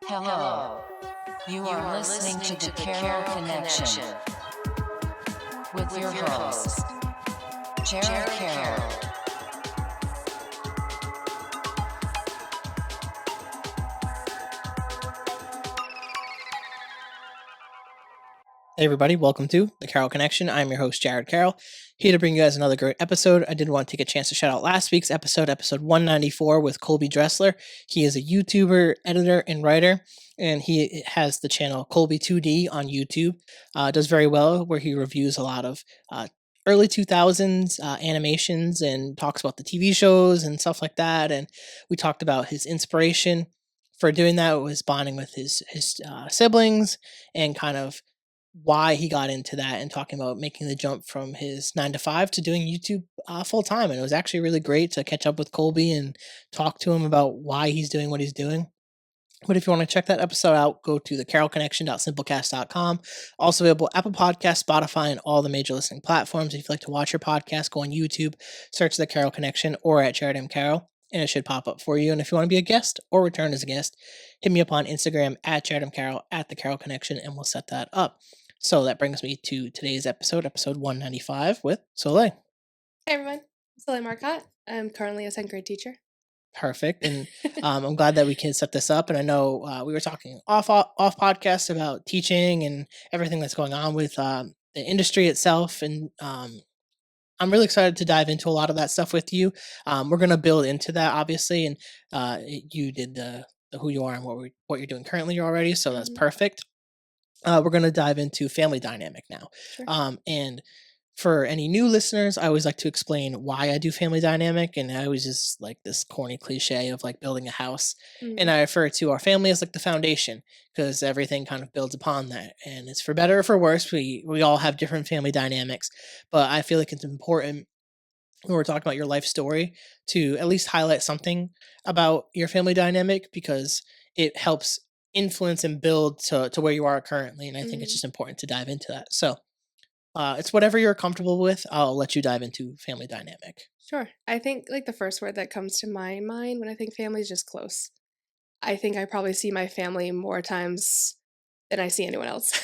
Hello. You are listening to the Carroll Connection with your host, Jared Carroll. Hey everybody, welcome to the Carroll Connection. I'm your host, Jared Carroll, here to bring you guys another great episode. I did want to take a chance to shout out last week's episode 194 with Colby Dressler. He is a YouTuber, editor, and writer, and he has the channel Colby2D on YouTube. Does very well, where he reviews a lot of early 2000s animations and talks about the TV shows and stuff like that. And we talked about his inspiration for doing that was bonding with his siblings and kind of why he got into that and talking about making the jump from his 9 to 5 to doing YouTube full time. And it was actually really great to catch up with Colby and talk to him about why he's doing what he's doing. But if you want to check that episode out, go to thecarolconnection.simplecast.com. Also available Apple Podcasts, Spotify, and all the major listening platforms. If you'd like to watch your podcast, go on YouTube, search The Carroll Connection or at Jared M. Carroll, and it should pop up for you. And if you want to be a guest or return as a guest, hit me up on Instagram at Jared M. Carroll, at The Carroll Connection, and we'll set that up. So that brings me to today's episode 195 with Soleil. Hey everyone, I'm Soleil Marcotte. I'm currently a 10th grade teacher. Perfect. And I'm glad that we can set this up. And I know we were talking off podcast about teaching and everything that's going on with the industry itself. And I'm really excited to dive into a lot of that stuff with you. We're going to build into that, obviously. And you did the who you are and what you're doing currently already. So that's perfect. We're going to dive into family dynamic now. Sure. And for any new listeners, I always like to explain why I do family dynamic. And I always just like this corny cliche of like building a house. And I refer to our family as like the foundation because everything kind of builds upon that. And it's for better or for worse. We all have different family dynamics. But I feel like it's important when we're talking about your life story to at least highlight something about your family dynamic because it helps influence and build to where you are currently. And I think it's just important to dive into that. So it's whatever you're comfortable with. I'll let you dive into family dynamic. Sure. I think like the first word that comes to my mind when I think family is just close. I think I probably see my family more times than I see anyone else.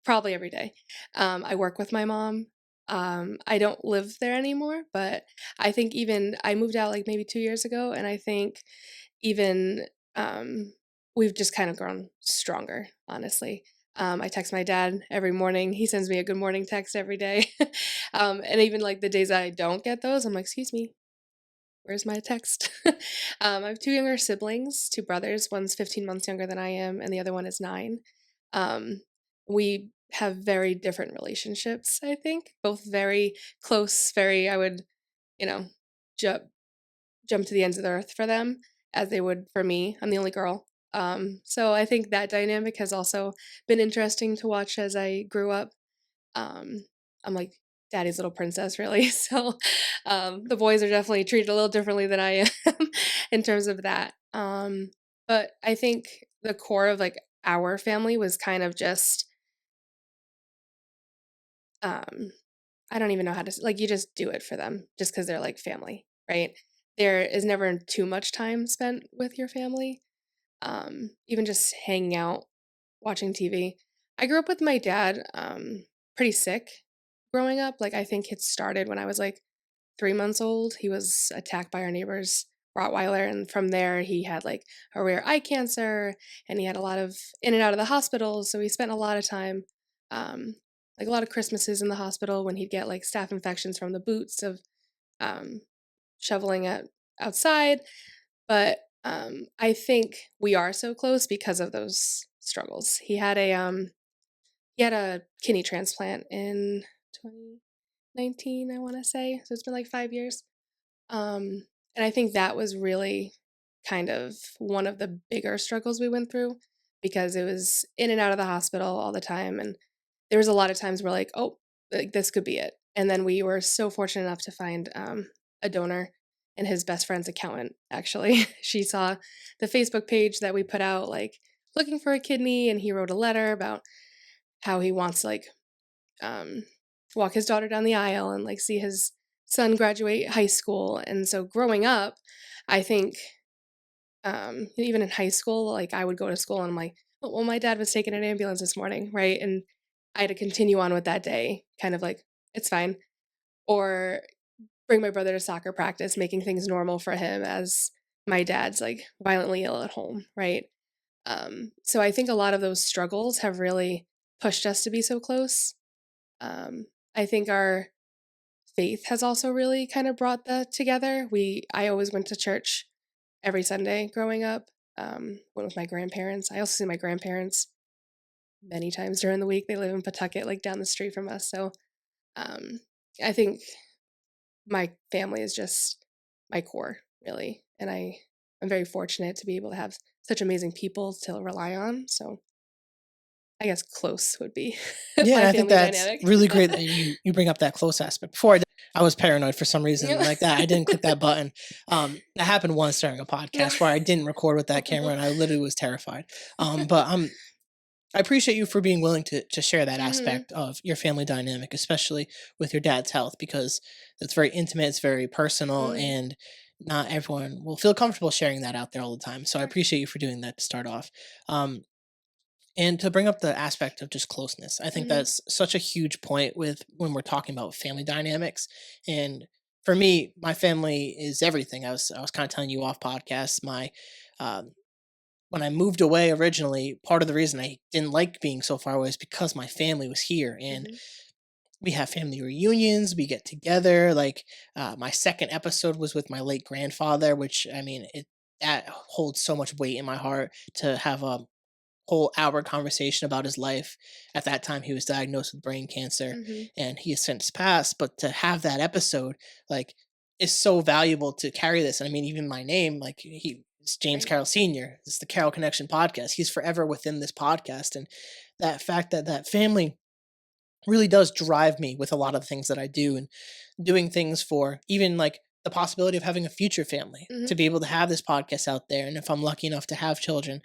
Probably every day. I work with my mom. I don't live there anymore, but I think even I moved out like maybe 2 years ago, and I think even we've just kind of grown stronger, honestly. I text my dad every morning. He sends me a good morning text every day. And even like the days I don't get those, I'm like, excuse me, where's my text? I have two younger siblings, two brothers. One's 15 months younger than I am, and the other one is 9. We have very different relationships, I think, both very close, very, I would, you know, jump, jump to the ends of the earth for them as they would for me. I'm the only girl. So I think that dynamic has also been interesting to watch as I grew up. I'm like daddy's little princess, really. So the boys are definitely treated a little differently than I am in terms of that. But I think the core of like our family was kind of just, I don't even know how to, like, you just do it for them just because they're like family, right? There is never too much time spent with your family, even just hanging out, watching TV. I grew up with my dad, pretty sick growing up. Like, I think it started when I was like 3 months old. He was attacked by our neighbor's Rottweiler, and from there, he had like a rare eye cancer, and he had a lot of in and out of the hospital. So we spent a lot of time, um, like a lot of Christmases in the hospital when he'd get like staph infections from the boots of um, shoveling at outside. But I think we are so close because of those struggles. He had a kidney transplant in 2019, I want to say. So it's been like 5 years. And I think that was really kind of one of the bigger struggles we went through because it was in and out of the hospital all the time. And there was a lot of times where like, oh, like this could be it. And then we were so fortunate enough to find a donor and his best friend's accountant, actually. She saw the Facebook page that we put out, like looking for a kidney, and he wrote a letter about how he wants to like um, walk his daughter down the aisle and like see his son graduate high school. And so growing up, I think Even in high school, like, I would go to school and I'm like, "Oh, well, my dad was taking an ambulance this morning," right? And I had to continue on with that day, kind of like, "It's fine." Or bring my brother to soccer practice, making things normal for him as my dad's, like, violently ill at home, right? So I think a lot of those struggles have really pushed us to be so close. I think our faith has also really kind of brought that together. I always went to church every Sunday growing up, went with my grandparents. I also see my grandparents many times during the week. They live in Pawtucket, like, down the street from us, so, um, I think my family is just my core, really, and I'm very fortunate to be able to have such amazing people to rely on, so I guess close would be Yeah, and my I think family that's dynamic. really great that you bring up that close aspect. Before I was paranoid for some reason Yep. like that. I didn't click that button. That happened once during a Yep. podcast where I didn't record with that camera, and I literally was terrified. But I appreciate you for being willing to share that Mhm, aspect of your family dynamic, especially with your dad's health, because it's very intimate, it's very personal, mhm, and not everyone will feel comfortable sharing that out there all the time. So I sure. appreciate you for doing that to start off. Um, and to bring up the aspect of just closeness, I think Mhm, that's such a huge point with when we're talking about family dynamics. And for me, my family is everything. I was kind of telling you off podcast. Um, when I moved away originally, part of the reason I didn't like being so far away is because my family was here, and mhm, we have family reunions. We get together. Like my second episode was with my late grandfather, which I mean, it that holds so much weight in my heart to have a whole hour conversation about his life. At that time, he was diagnosed with brain cancer, mhm, and he has since passed. But to have that episode, like, is so valuable to carry this. And I mean, even my name, like it's James right. Carroll Senior. It's the Carroll Connection podcast. He's forever within this podcast, and that fact that that family really does drive me with a lot of things that I do, and doing things for even like the possibility of having a future family, Mhm, to be able to have this podcast out there. And if I'm lucky enough to have children,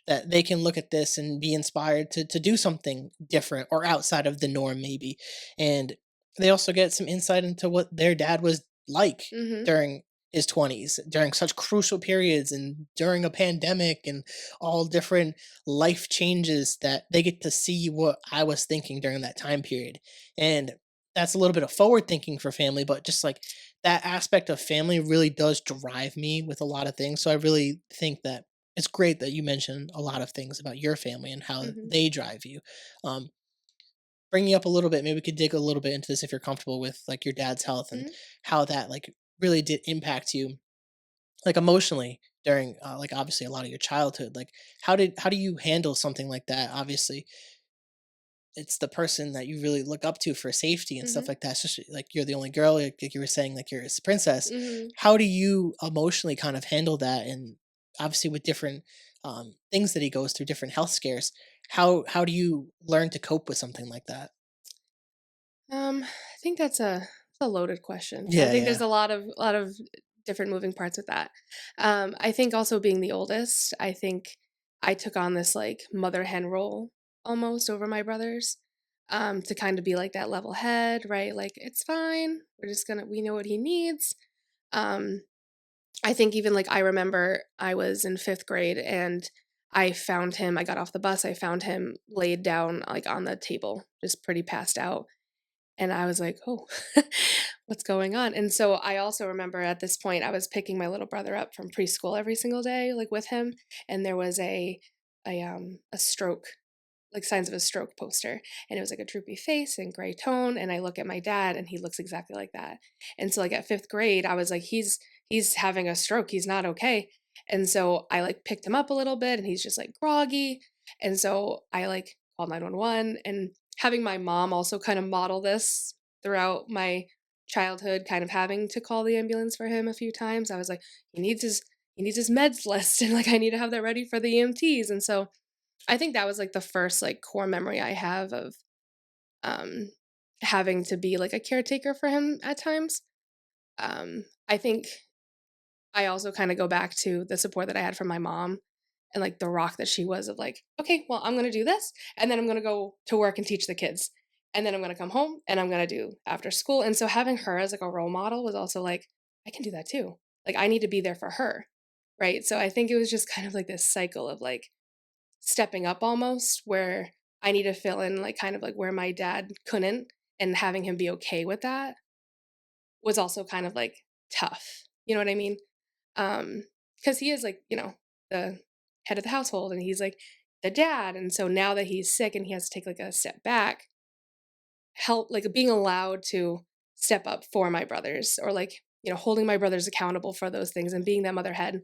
that they can look at this and be inspired to do something different or outside of the norm, maybe. And they also get some insight into what their dad was like mhm, during his 20s, during such crucial periods, and during a pandemic, and all different life changes, that they get to see what I was thinking during that time period. And that's a little bit of forward thinking for family, but just like that aspect of family really does drive me with a lot of things. So I really think that it's great that you mentioned a lot of things about your family and how mhm, they drive you. Um, Bringing up a little bit, maybe we could dig a little bit into this if you're comfortable with like your dad's health and mhm. how that like really did impact you, like emotionally during like obviously a lot of your childhood. Like how do you handle something like that? Obviously, it's the person that you really look up to for safety and stuff Mhm, like that. Especially like you're the only girl, like you were saying, like you're a princess. mhm. How do you emotionally kind of handle that? And obviously, with different things that he goes through, different health scares, how do you learn to cope with something like that? I think that's a loaded question. I Yeah, think there's yeah. a lot of different moving parts with that. I think also being the oldest, I think I took on this like mother hen role almost over my brothers. To kind of be like that level head, right? Like it's fine. We know what he needs. Um, I think even like I remember I was in fifth grade and I found him. I got off the bus. I found him laid down like on the table, just pretty passed out, and I was like, "Oh, what's going on?" And so I also remember at this point, I was picking my little brother up from preschool every single day, like with him, and there was a stroke, like signs of a stroke poster, and it was like a droopy face and gray tone. And I look at my dad, and he looks exactly like that. And so, like at fifth grade, I was like, he's having a stroke. He's not okay. And so I like picked him up a little bit, and he's just like groggy. And so I like called 911, and having my mom also kind of model this throughout my childhood, kind of having to call the ambulance for him a few times. I was like, he needs his he needs his meds list, and like I need to have that ready for the EMTs. And so I think that was like the first like core memory I have of um having to be like a caretaker for him at times. I think I also kind of go back to the support that I had from my mom and like the rock that she was of like, okay, well, I'm going to do this and then I'm going to go to work and teach the kids. And then I'm going to come home and I'm going to do after school. And so having her as like a role model was also like, I can do that too. Like I need to be there for her. right? So I think it was just kind of like this cycle of like stepping up almost where I need to fill in like kind of like where my dad couldn't, and having him be okay with that was also kind of like tough. You know what I mean? Because he is like, the head of the household and he's like the dad. And so now that he's sick and he has to take like a step back, help like being allowed to step up for my brothers or like, holding my brothers accountable for those things and being that mother hen,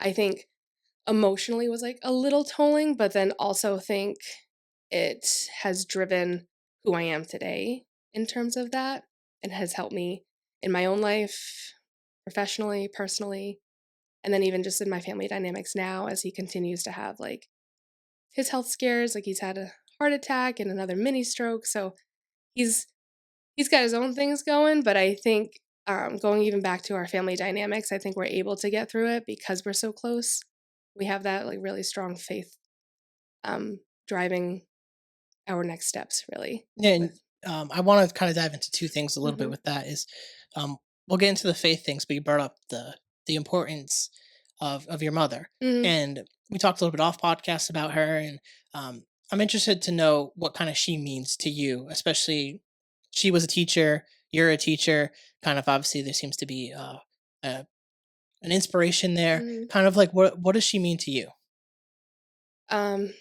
I think emotionally was like a little tolling, but then also think it has driven who I am today in terms of that and has helped me in my own life, professionally, personally, and then even just in my family dynamics now as he continues to have like his health scares, like he's had a heart attack and another mini stroke. So he's he's got his own things going, but I think going even back to our family dynamics, I think we're able to get through it because we're so close. We have that like really strong faith driving our next steps really Yeah, and with I want to kind of dive into two things a little bit hmm with that. Is we'll get into the faith things, but you brought up the importance of your mother, hmm and we talked a little bit off podcast about her, and I'm interested to know what kind of she means to you, especially she was a teacher, you're a teacher, kind of obviously there seems to be a, an inspiration there. hmm Kind of like what does she mean to you? um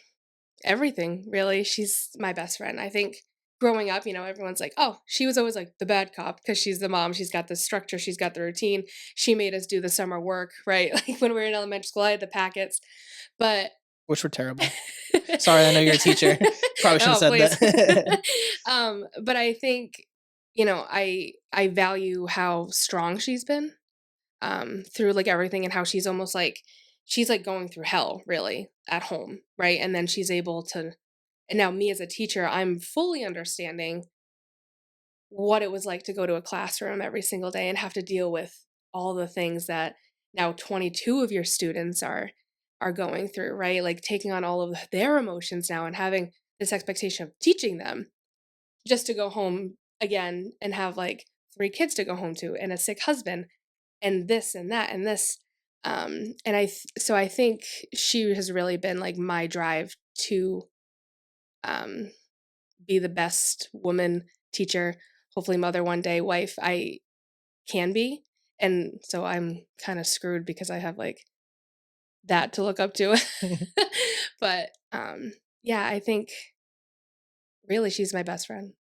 everything, really. She's my best friend. I think growing up, everyone's like, "Oh, she was always like the bad cop because she's the mom. She's got the structure, she's got the routine. She made us do the summer work, right?" Like when we were in elementary school, I had the packets. But Which were terrible. Sorry, I know you're a teacher. Probably shouldn't oh, have said please. that. But I think, I value how strong she's been through like everything and how she's like going through hell really at home, right? And then she's able to, and now me as a teacher, I'm fully understanding what it was like to go to a classroom every single day and have to deal with all the things that now 22 of your students are going through, right? Like taking on all of their emotions now and having this expectation of teaching them just to go home again and have like three kids to go home to and a sick husband and this and that and this. And so I think she has really been like my drive to um be the best woman, teacher, hopefully mother one day, wife I can be. And so I'm kind of screwed because I have like that to look up to. But yeah, I think really she's my best friend.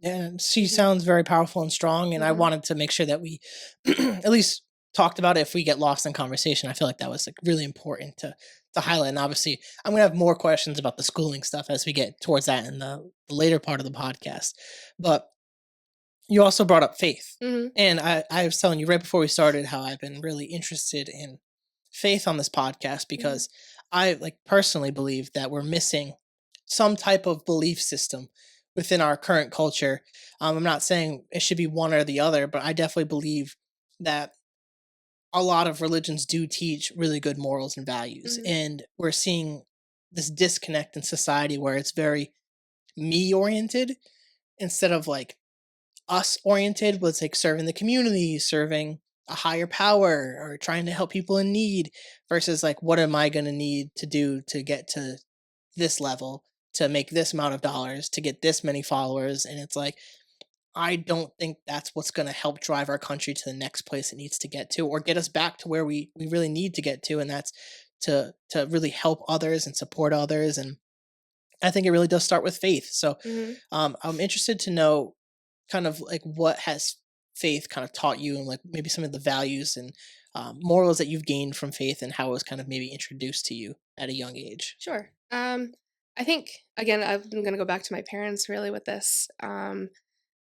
Yeah, she hmm sounds very powerful and strong, and I hmm wanted to make sure that we at least talked about it if we get lost in conversation. I feel like that was like really important to highlight. And obviously, I'm gonna have more questions about the schooling stuff as we get towards that in the later part of the podcast. But you also brought up faith. hmm And I was telling you right before we started how I've been really interested in faith on this podcast hmm because I like personally believe that we're missing some type of belief system within our current culture. I'm not saying it should be one or the other, but I definitely believe that a lot of religions do teach really good morals and values. hmm And we're seeing this disconnect in society where it's very me oriented instead of like us oriented was like serving the community, serving a higher power, or trying to help people in need versus like, what am I going to need to do to get to this level, to make this amount of dollars, to get this many followers. And it's like, I don't think that's what's going to help drive our country to the next place it needs to get to or get us back to where we really need to get to. And that's to really help others and support others. And I think it really does start with faith. So hmm I'm interested to know kind of like what has faith kind of taught you and like maybe some of the values and morals that you've gained from faith and how it was kind of maybe introduced to you at a young age. Sure. I think again, I'm going to go back to my parents really with this.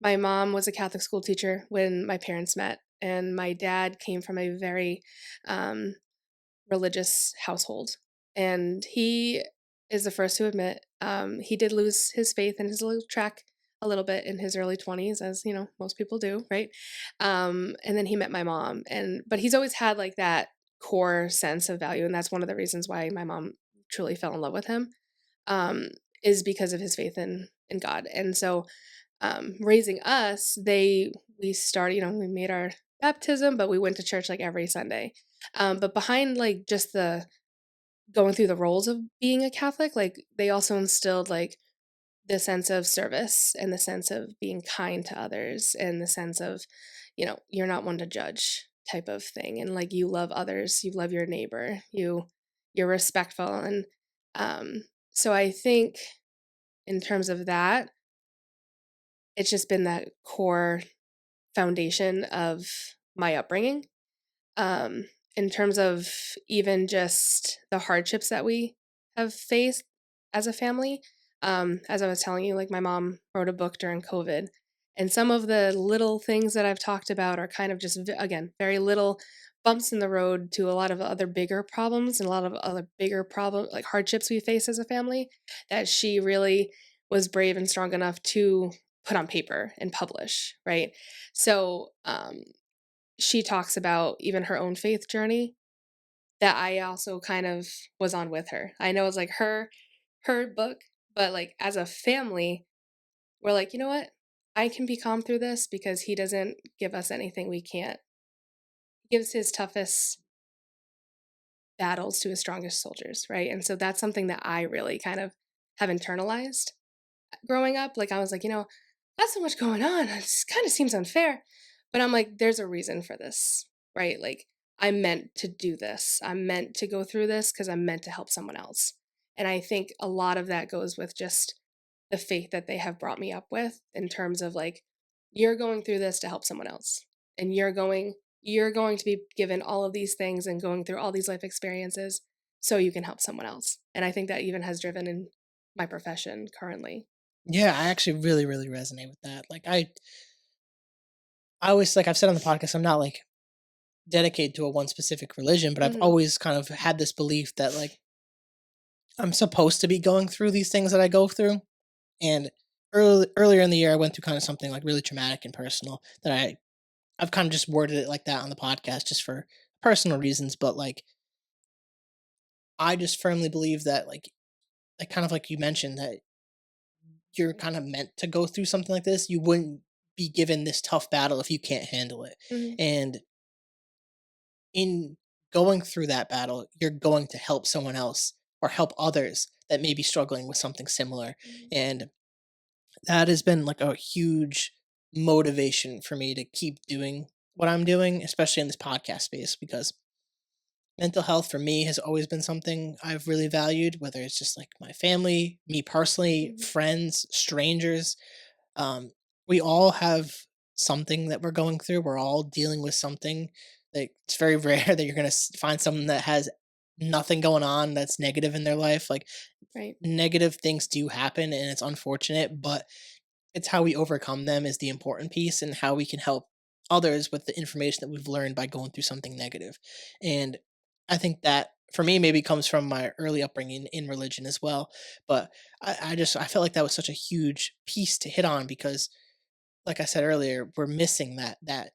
My mom was a Catholic school teacher when my parents met, and my dad came from a very um, religious household. And he is the first to admit he did lose his faith and his little track a little bit in his early 20s, as most people do, right? And then he met my mom, and but he's always had like that core sense of value, and that's one of the reasons why my mom truly fell in love with him um, is because of his faith in God. And so raising us, we started, we made our baptism, but we went to church like every Sunday. But behind like just the going through the roles of being a Catholic, like they also instilled like the sense of service and the sense of being kind to others and the sense of, you're not one to judge type of thing. And like you love others, you love your neighbor, you're respectful. And so I think in terms of that, it's just been that core foundation of my upbringing. Um, in terms of even just the hardships that we have faced as a family, as I was telling you, like my mom wrote a book during COVID, and some of the little things that I've talked about are kind of just, again, very little bumps in the road to a lot of other bigger problems and a lot of other bigger problem like hardships we face as a family that she really was brave and strong enough to put on paper and publish, right? So, she talks about even her own faith journey that I also kind of was on with her. I know it's like her book, but like as a family, we're like, you know what? I can be calm through this because he doesn't give us anything we can't. He gives his toughest battles to his strongest soldiers, right? And so that's something that I really kind of have internalized growing up. Like I was like, that's so much going on. It kind of seems unfair. But I'm like, there's a reason for this, right? Like I'm meant to do this. I'm meant to go through this because I'm meant to help someone else. And I think a lot of that goes with just the faith that they have brought me up with in terms of like, you're going through this to help someone else. And you're going to be given all of these things and going through all these life experiences so you can help someone else. And I think that even has driven in my profession currently. Yeah, I actually really, really resonate with that. Like I always like I've said on the podcast, I'm not like dedicated to a one specific religion, but I've Mhm. always kind of had this belief that like I'm supposed to be going through these things that I go through. And earlier in the year, I went through kind of something like really traumatic and personal that I've kind of just worded it like that on the podcast just for personal reasons. But like I just firmly believe that like kind of like you mentioned that you're kind of meant to go through something like this. You wouldn't be given this tough battle if you can't handle it. Mhm. And in going through that battle, you're going to help someone else or help others that may be struggling with something similar. Mhm. And that has been like a huge motivation for me to keep doing what I'm doing, especially in this podcast space, because mental health for me has always been something I've really valued, whether it's just like my family, me personally, Mhm. friends, strangers. Um, we all have something that we're going through. We're all dealing with something. Like it's very rare that you're gonna find someone that has nothing going on that's negative in their life. Like Right. negative things do happen, and it's unfortunate, but it's how we overcome them is the important piece, and how we can help others with the information that we've learned by going through something negative. And I think that for me maybe comes from my early upbringing in religion as well. But I felt like that was such a huge piece to hit on because like I said earlier, we're missing that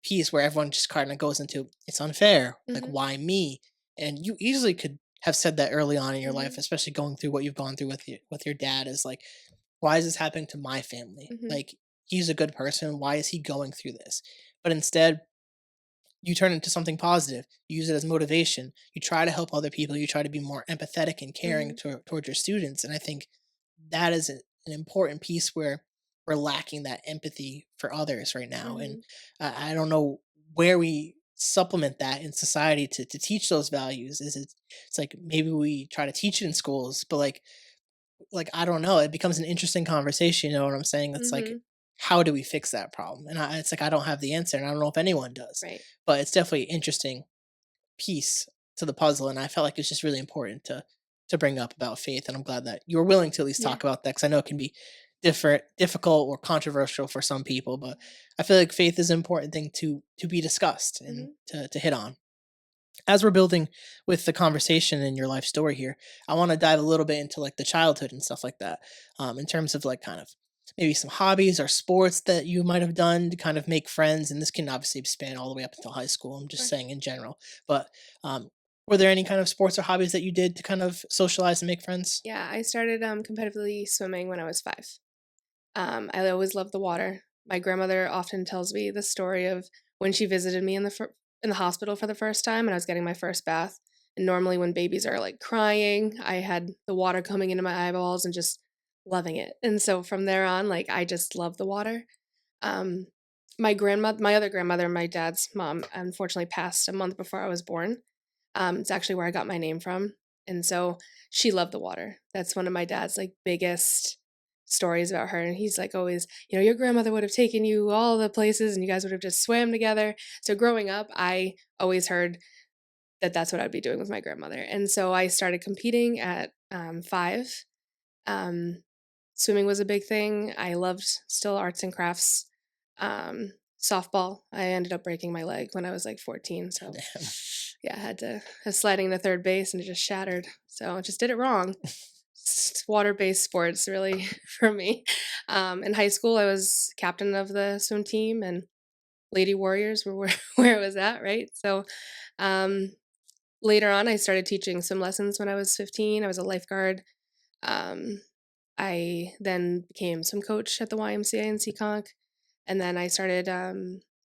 piece where everyone just kind of goes into it's unfair, like Mhm. why me? And you easily could have said that early on in your life, Mhm. especially going through what you've gone through with your dad, is like, why is this happening to my family? Mhm. Like he's a good person, why is he going through this? But instead you turn it into something positive. You use it as motivation. You try to help other people. You try to be more empathetic and caring Mhm. towards your students. And I think that is an important piece where we're lacking that empathy for others right now. And Mhm. I don't know where we supplement that in society to teach those values. It's like maybe we try to teach it in schools, but like I don't know, it becomes an interesting conversation, you know what I'm saying? It's like Mhm. how do we fix that problem? And it's like I don't have the answer and I don't know if anyone does. Right. But it's definitely an interesting piece to the puzzle and I felt like it's just really important to bring up about faith and I'm glad that you were willing to at least Yeah. talk about that cuz I know it can be difficult or controversial for some people, but I feel like faith is an important thing to be discussed and Mhm. to hit on. As we're building with the conversation in your life story here, I want to dive a little bit into like the childhood and stuff like that. In terms of like kind of maybe some hobbies or sports that you might have done to kind of make friends. And this can obviously span all the way up until high school. I'm just Sure. saying in general. But were there any kind of sports or hobbies that you did to kind of socialize and make friends? Yeah, I started competitively swimming when I was 5. I always loved the water. My grandmother often tells me the story of when she visited me in the in the hospital for the first time and I was getting my first bath. And normally when babies are like crying, I had the water coming into my eyeballs and just loving it. And so from there on, like I just love the water. Um, my other grandmother, my dad's mom, unfortunately passed a month before I was born. It's actually where I got my name from. And so she loved the water. That's one of my dad's like biggest stories about her. And he's like always, your grandmother would have taken you all the places and you guys would have just swam together. So growing up, I always heard that that's what I'd be doing with my grandmother. And so I started competing at 5. Um, Swimming was a big thing. I loved still arts and crafts. Softball, I ended up breaking my leg when I was like 14. So Damn. yeah, I was sliding to third base and it just shattered. So I just did it wrong. Water-based sports really for me. In high school, I was captain of the swim team and Lady Warriors were where, where it was at, right? So um, later on, I started teaching swim lessons when I was 15. I was a lifeguard. Um, I then became swim coach at the YMCA in Seekonk. And then I started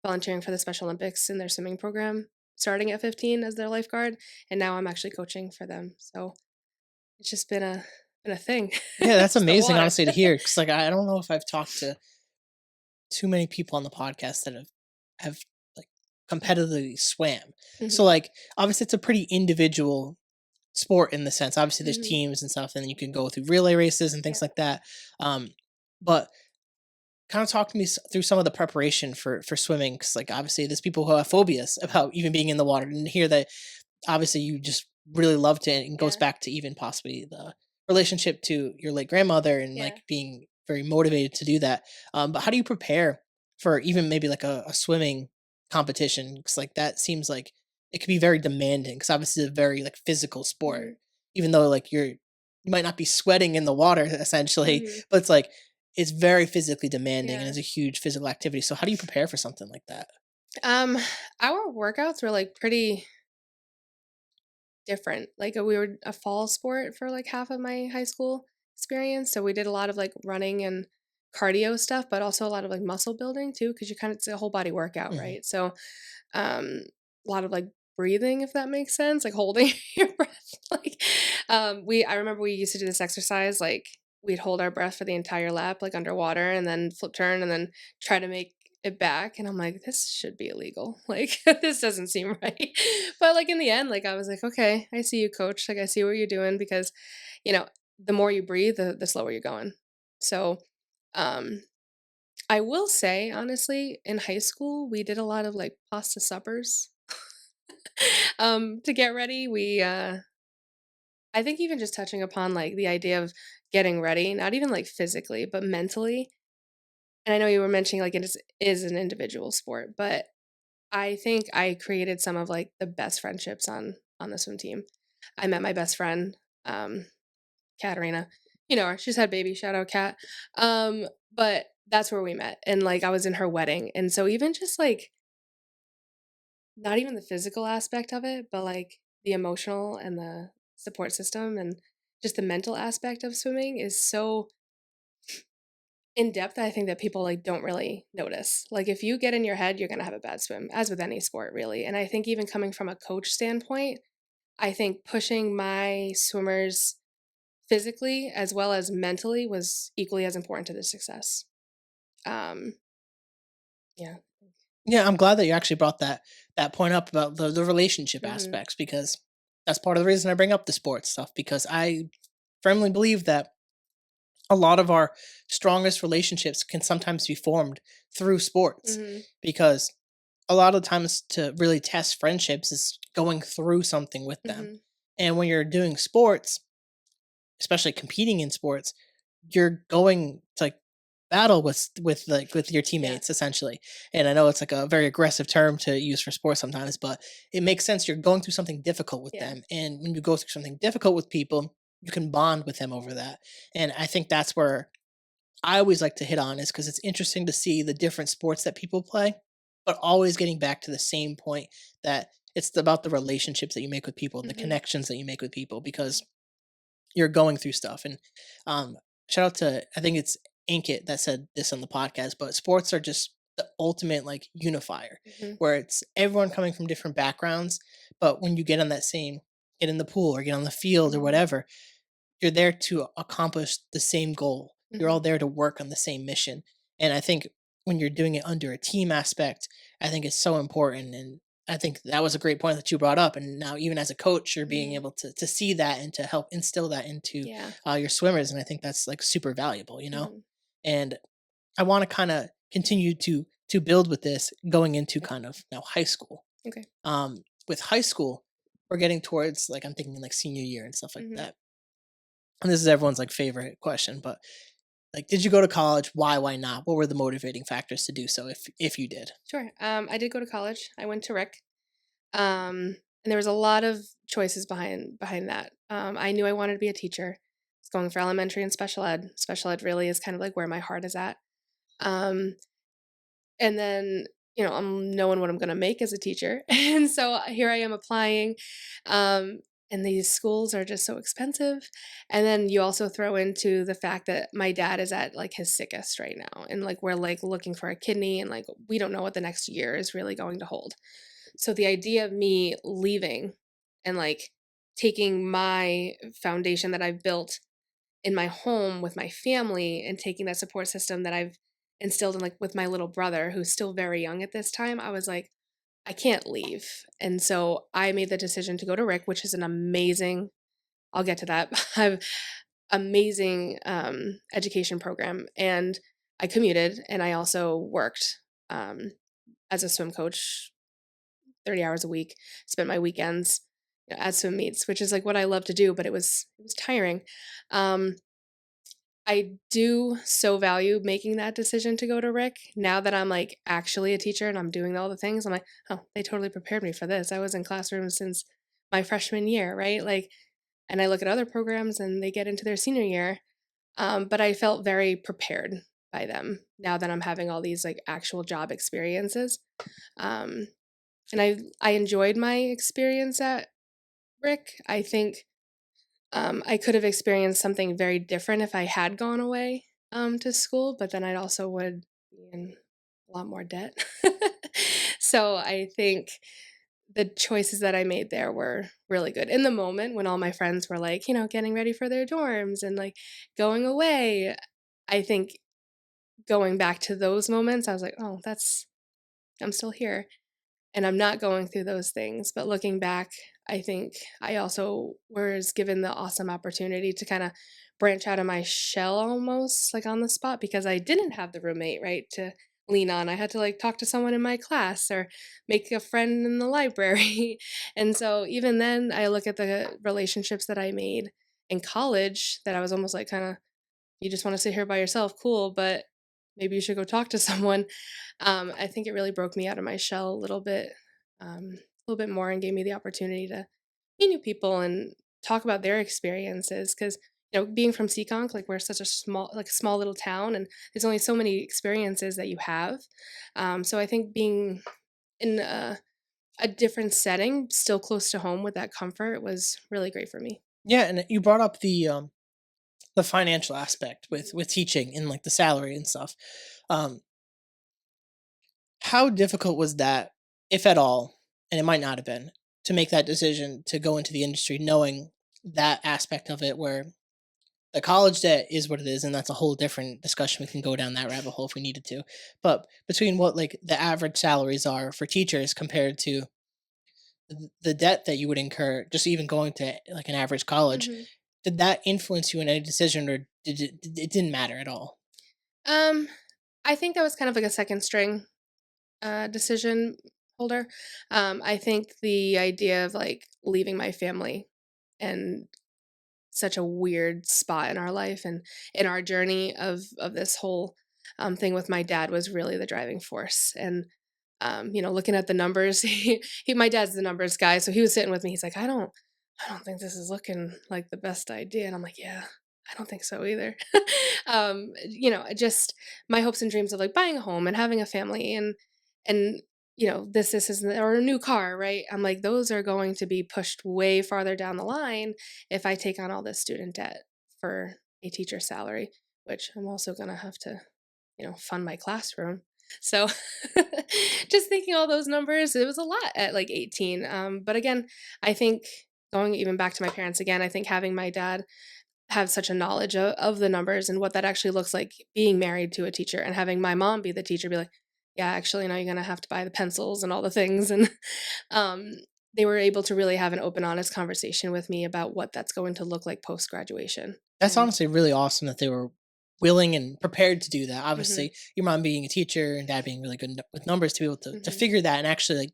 volunteering for the Special Olympics in their swimming program, starting at 15 as their lifeguard. And now I'm actually coaching for them. So it's just been a thing. Yeah, that's Just the amazing, water. honestly, to hear. Because like I don't know if I've talked to too many people on the podcast that have like competitively swam. So Hmm. like obviously it's a pretty individual sport in the sense. Obviously there's Hmm. teams and stuff, and you can go through relay races and Yeah. things like that. But kind of talk to me through some of the preparation for swimming, because like obviously there's people who have phobias about even being in the water, and hear that obviously you just really loved it, and goes Yeah. back to even possibly the relationship to your late grandmother and Yeah. like being very motivated to do that. But how do you prepare for even maybe like a swimming competition? Because like that seems like it could be very demanding, because obviously it's a very like physical sport, Hmm. even though like you might not be sweating in the water essentially, Hmm. but it's like it's very physically demanding and Yeah. it's a huge physical activity. So how do you prepare for something like that? Um, our workouts were like pretty different. Like we were a fall sport for like half of my high school experience. So we did a lot of like running and cardio stuff, but also a lot of like muscle building too, because you kind of it's a whole body workout, Hmm. right? So a lot of like breathing, if that makes sense, like holding your breath. Like we I remember we used to do this exercise, like we'd hold our breath for the entire lap, like underwater, and then flip turn and then try to make it back. And I'm like, this should be illegal. Like this doesn't seem right. But like in the end, like I was like, okay, I see you, coach. Like I see what you're doing because, you know, the more you breathe, the slower you're going. So um I will say, honestly, in high school, we did a lot of like pasta suppers. To get ready. I think even just touching upon like the idea of getting ready, not even like physically, but mentally. And I know you were mentioning like is an individual sport, but I think I created some of like the best friendships on the swim team. I met my best friend, um, Katarina. You know her. She's had baby. Shout out Kat. But that's where we met, and like I was in her wedding, and so even just like not even the physical aspect of it, but like the emotional and the support system and just the mental aspect of swimming is so in depth. I think that people like don't really notice. Like if you get in your head, you're going to have a bad swim, as with any sport really. And I think even coming from a coach standpoint, I think pushing my swimmers physically as well as mentally was equally as important to the success. Um yeah. Yeah, I'm glad that you actually brought that point up about the relationship Mhm. aspects, because that's part of the reason I bring up the sports stuff, because I firmly believe that a lot of our strongest relationships can sometimes be formed through sports, Mhm. because a lot of times to really test friendships is going through something with them. Mhm. And when you're doing sports, especially competing in sports, you're going to like battle with your Yeah. teammates essentially. And I know it's like a very aggressive term to use for sports sometimes, but it makes sense. You're going through something difficult with Yeah. them, and when you go through something difficult with people, you can bond with them over that. And I think that's where I always like to hit on, is because it's interesting to see the different sports that people play, but always getting back to the same point, that it's about the relationships that you make with people, the Mhm. connections that you make with people, because you're going through stuff. And um, shout out to, I think it's Inkit that said this on the podcast, but sports are just the ultimate like unifier, Mhm. where it's everyone coming from different backgrounds, but when you get in the pool or get on the field or Mhm. whatever, you're there to accomplish the same goal. You're Mhm. all there to work on the same mission. And I think when you're doing it under a team aspect, I think it's so important. And I think that was a great point that you brought up. And now, even as a coach, you're being Mhm. able to see that and to help instill that into Yeah. your swimmers. And I think that's like super valuable, you know? Mhm. And I want to kind of continue to build with this going into kind of now high school. Okay. With high school, we're getting towards like I'm thinking like senior year and stuff like Mhm. that. And this is everyone's like favorite question, but like, did you go to college? Why? Why not? What were the motivating factors to do so, if you did? Sure. I did go to college. I went to Rick. And there was a lot of choices behind that. I knew I wanted to be a teacher. I was going for elementary and special ed. Special ed really is kind of like where my heart is at. Um, and then I'm knowing what I'm going to make as a teacher, and so here I am applying. Um, and these schools are just so expensive. And then you also throw into the fact that my dad is at like his sickest right now, and like we're like looking for a kidney, and like we don't know what the next year is really going to hold. So the idea of me leaving and like taking my foundation that I've built in my home with my family and taking that support system that I've instilled in like with my little brother who's still very young at this time, I was like, I can't leave. And so I made the decision to go to Rick, which is an amazing, I'll get to that. I've amazing education program. And I commuted and I also worked as a swim coach 30 hours a week, spent my weekends at swim meets, which is like what I love to do, but it was tiring. Um, I do so value making that decision to go to Rick. Now that I'm like actually a teacher and I'm doing all the things, I'm like, oh, they totally prepared me for this. I was in classrooms since my freshman year, right? Like, and I look at other programs and they get into their senior year. But I felt very prepared by them now that I'm having all these like actual job experiences. Um, and I enjoyed my experience at Rick. I think I could have experienced something very different if I had gone away to school, but then I also would be in a lot more debt. So I think the choices that I made there were really good. In the moment when all my friends were like, getting ready for their dorms and like going away, I think going back to those moments, I was like, oh, I'm still here. And I'm not going through those things. But looking back, I think I also was given the awesome opportunity to kind of branch out of my shell almost like on the spot because I didn't have the roommate, right, to lean on. I had to like talk to someone in my class or make a friend in the library. And so even then, I look at the relationships that I made in college that I was almost like kind of, you just want to sit here by yourself, cool, but maybe you should go talk to someone. I think it really broke me out of my shell a little bit more, and gave me the opportunity to meet new people and talk about their experiences. Because being from Seekonk, like we're such a small little town, and there's only so many experiences that you have. So I think being in a different setting, still close to home with that comfort, was really great for me. Yeah, and you brought up the financial aspect with teaching and like the salary and stuff. Um, how difficult was that, if at all, and it might not have been, to make that decision to go into the industry, knowing that aspect of it, where the college debt is what it is, and that's a whole different discussion. We can go down that rabbit hole if we needed to. But between what like the average salaries are for teachers compared to the debt that you would incur just even going to like an average college, Mhm. did that influence you in any decision, or it didn't matter at all? Um, I think that was kind of like a second string decision holder. I think the idea of like leaving my family and such a weird spot in our life and in our journey of this whole thing with my dad was really the driving force. And looking at the numbers, my dad's the numbers guy, so he was sitting with me. He's like, I don't think this is looking like the best idea, and I'm like, yeah. I don't think so either. Just my hopes and dreams of like buying a home and having a family and this is or a new car, right? I'm like, those are going to be pushed way farther down the line if I take on all this student debt for a teacher salary, which I'm also going to have to fund my classroom. So just thinking all those numbers, it was a lot at like 18. But again, I think going even back to my parents again, I think having my dad have such a knowledge of the numbers and what that actually looks like being married to a teacher and having my mom be the teacher, be like, yeah, actually, now you're going to have to buy the pencils and all the things. And um, they were able to really have an open, honest conversation with me about what that's going to look like post graduation. That's And honestly really awesome that they were willing and prepared to do that. hmm Obviously, your mom being a teacher and dad being really good with numbers to be able to hmm figure that and actually like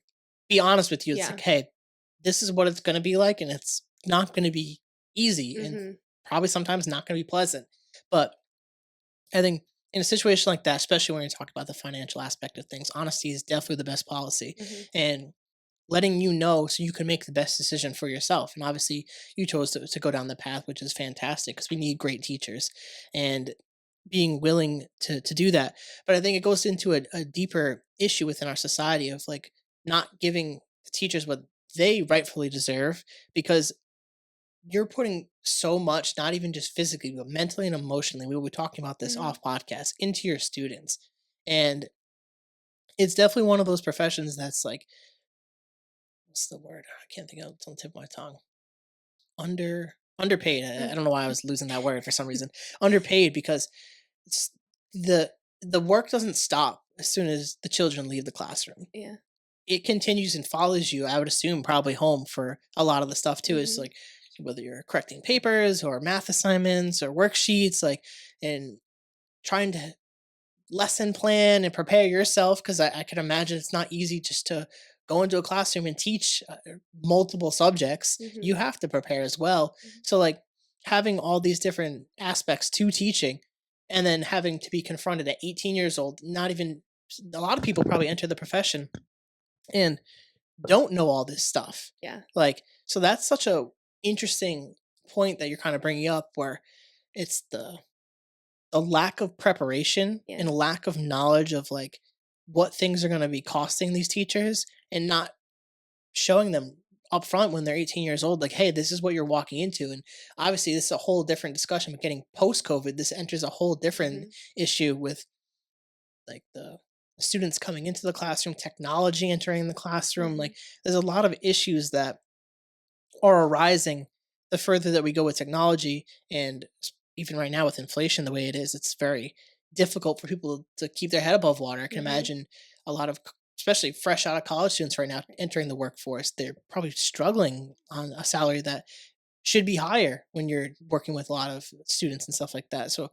be honest with you. It's like, yeah. hey, this is what it's going to be like, and it's not going to be easy, and hmm probably sometimes not going to be pleasant. But I think in a situation like that, especially when you're talking about the financial aspect of things, honesty is definitely the best policy. hmm And letting you know so you can make the best decision for yourself. And obviously, you chose to go down the path, which is fantastic because we need great teachers and being willing to do that. But I think it goes into a deeper issue within our society of like not giving the teachers what they rightfully deserve because you're putting so much, not even just physically, but mentally and emotionally. We were talking about this hmm off podcast into your students. And it's definitely one of those professions that's like, what's the word? I can't think of it. It's on the tip of my tongue. Underpaid. I don't know why I was losing that word for some reason. Underpaid because it's the work doesn't stop as soon as the children leave the classroom. Yeah. It continues and follows you, I would assume, probably home for a lot of the stuff too. Is hmm like whether you're correcting papers or math assignments or worksheets, like and trying to lesson plan and prepare yourself because I can imagine it's not easy just to go into a classroom and teach multiple subjects. hmm You have to prepare as well. So, like, having all these different aspects to teaching and then having to be confronted at 18 years old, not even a lot of people probably enter the profession and don't know all this stuff. Yeah. Like, so that's such a interesting point that you're kind of bringing up where it's the lack of preparation Yeah. and lack of knowledge of like what things are going to be costing these teachers and not showing them up front when they're 18 years old like hey this is what you're walking into. And obviously this is a whole different discussion, but getting post covid this enters a whole different hmm issue with like the students coming into the classroom, technology entering the classroom. hmm Like there's a lot of issues that are arising the further that we go with technology. And even right now with inflation the way it is, it's very difficult for people to keep their head above water. I can hmm imagine a lot of especially fresh out of college students right now entering the workforce, they're probably struggling on a salary that should be higher when you're working with a lot of students and stuff like that. So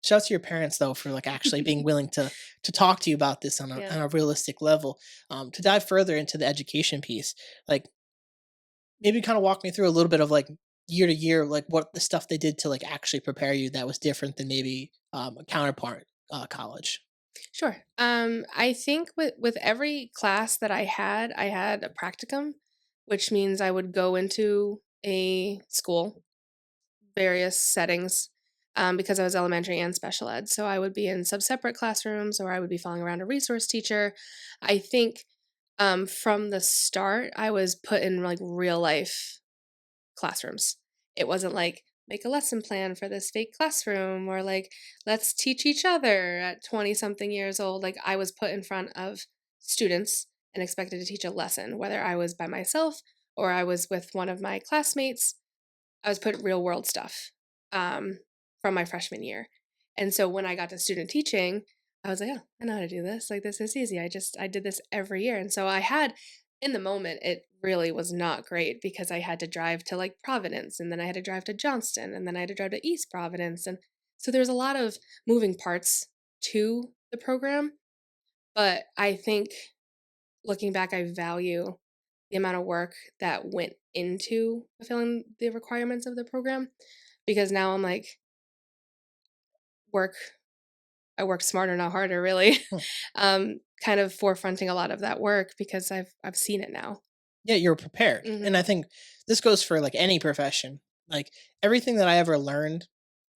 shout out to your parents though for like actually being willing to talk to you about this yeah. on a realistic level. To dive further into the education piece, like maybe kind of walk me through a little bit of like year to year, like what the stuff they did to like actually prepare you that was different than maybe a counterpart college. Sure. I think with every class that I had a practicum, which means I would go into a school, various settings, because I was elementary and special ed. So I would be in separate classrooms, or I would be following around a resource teacher. I think from the start, I was put in like real life classrooms. It wasn't like make a lesson plan for this fake classroom or like let's teach each other at 20 something years old. Like I was put in front of students and expected to teach a lesson, whether I was by myself or I was with one of my classmates. I was put real world stuff um, from my freshman year. And so when I got to student teaching, I was like, oh, I know how to do this. Like, this is easy. I did this every year. And so I had, in the moment, it really was not great because I had to drive to like Providence and then I had to drive to Johnston and then I had to drive to East Providence. And so there's a lot of moving parts to the program. But I think looking back, I value the amount of work that went into fulfilling the requirements of the program because now I'm like, work, I work smarter, not harder, really. Hmm. Kind of forefronting a lot of that work because I've seen it now. Yeah, you're prepared, and Mhm. I think this goes for like any profession. Like everything that I ever learned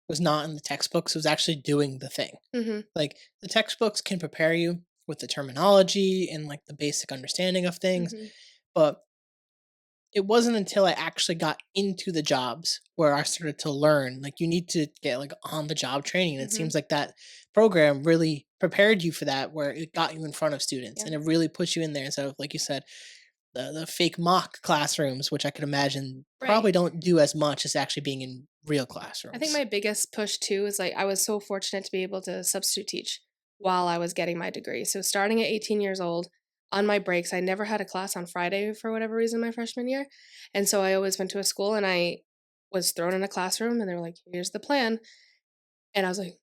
was not in the textbooks; it was actually doing the thing. Mhm. Like the textbooks can prepare you with the terminology and like the basic understanding of things, Mhm. but it wasn't until I actually got into the jobs where I started to learn, like, you need to get, like, on the job training, and it Mhm. seems like that program really prepared you for that, where it got you in front of students, Yeah. and it really puts you in there instead of, like you said, the fake mock classrooms, which I could imagine Right. probably don't do as much as actually being in real I think classrooms. my biggest push too is like I was so fortunate to be able to substitute teach while I was getting my degree. So starting at 18 years old, on my breaks, I never had a class on Friday for whatever reason my freshman year. And so I always went to a school and I was thrown in a classroom and they were like, here's the plan. And I was like,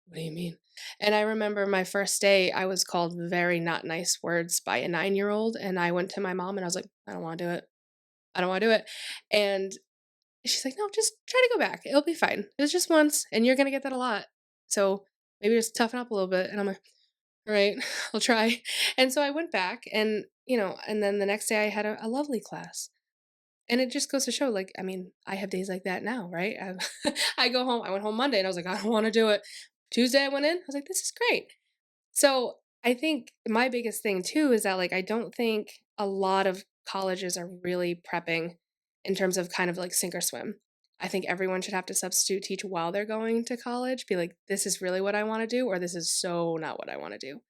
what do you mean? And I remember my first day, I was called very not nice words by a 9-year old. And I went to my mom and I was like, I don't want to do it. I don't want to do it. And she's like, "No, just try to go back. It'll be fine. It was just once, and you're gonna get that a lot. So maybe just toughen up a little bit." And I'm like, "All right, I'll try." And so I went back, and and then the next day I had a lovely class. And it just goes to show, like, I mean, I have days like that now, right? I go home. I went home Monday, and I was like, I don't want to do it. Tuesday I went in. I was like, this is great. So I think my biggest thing too is that like I don't think a lot of colleges are really prepping in terms of kind of like sink or swim. I think everyone should have to substitute teach while they're going to college. Be like, this is really what I want to do, or this is so not what I want to do.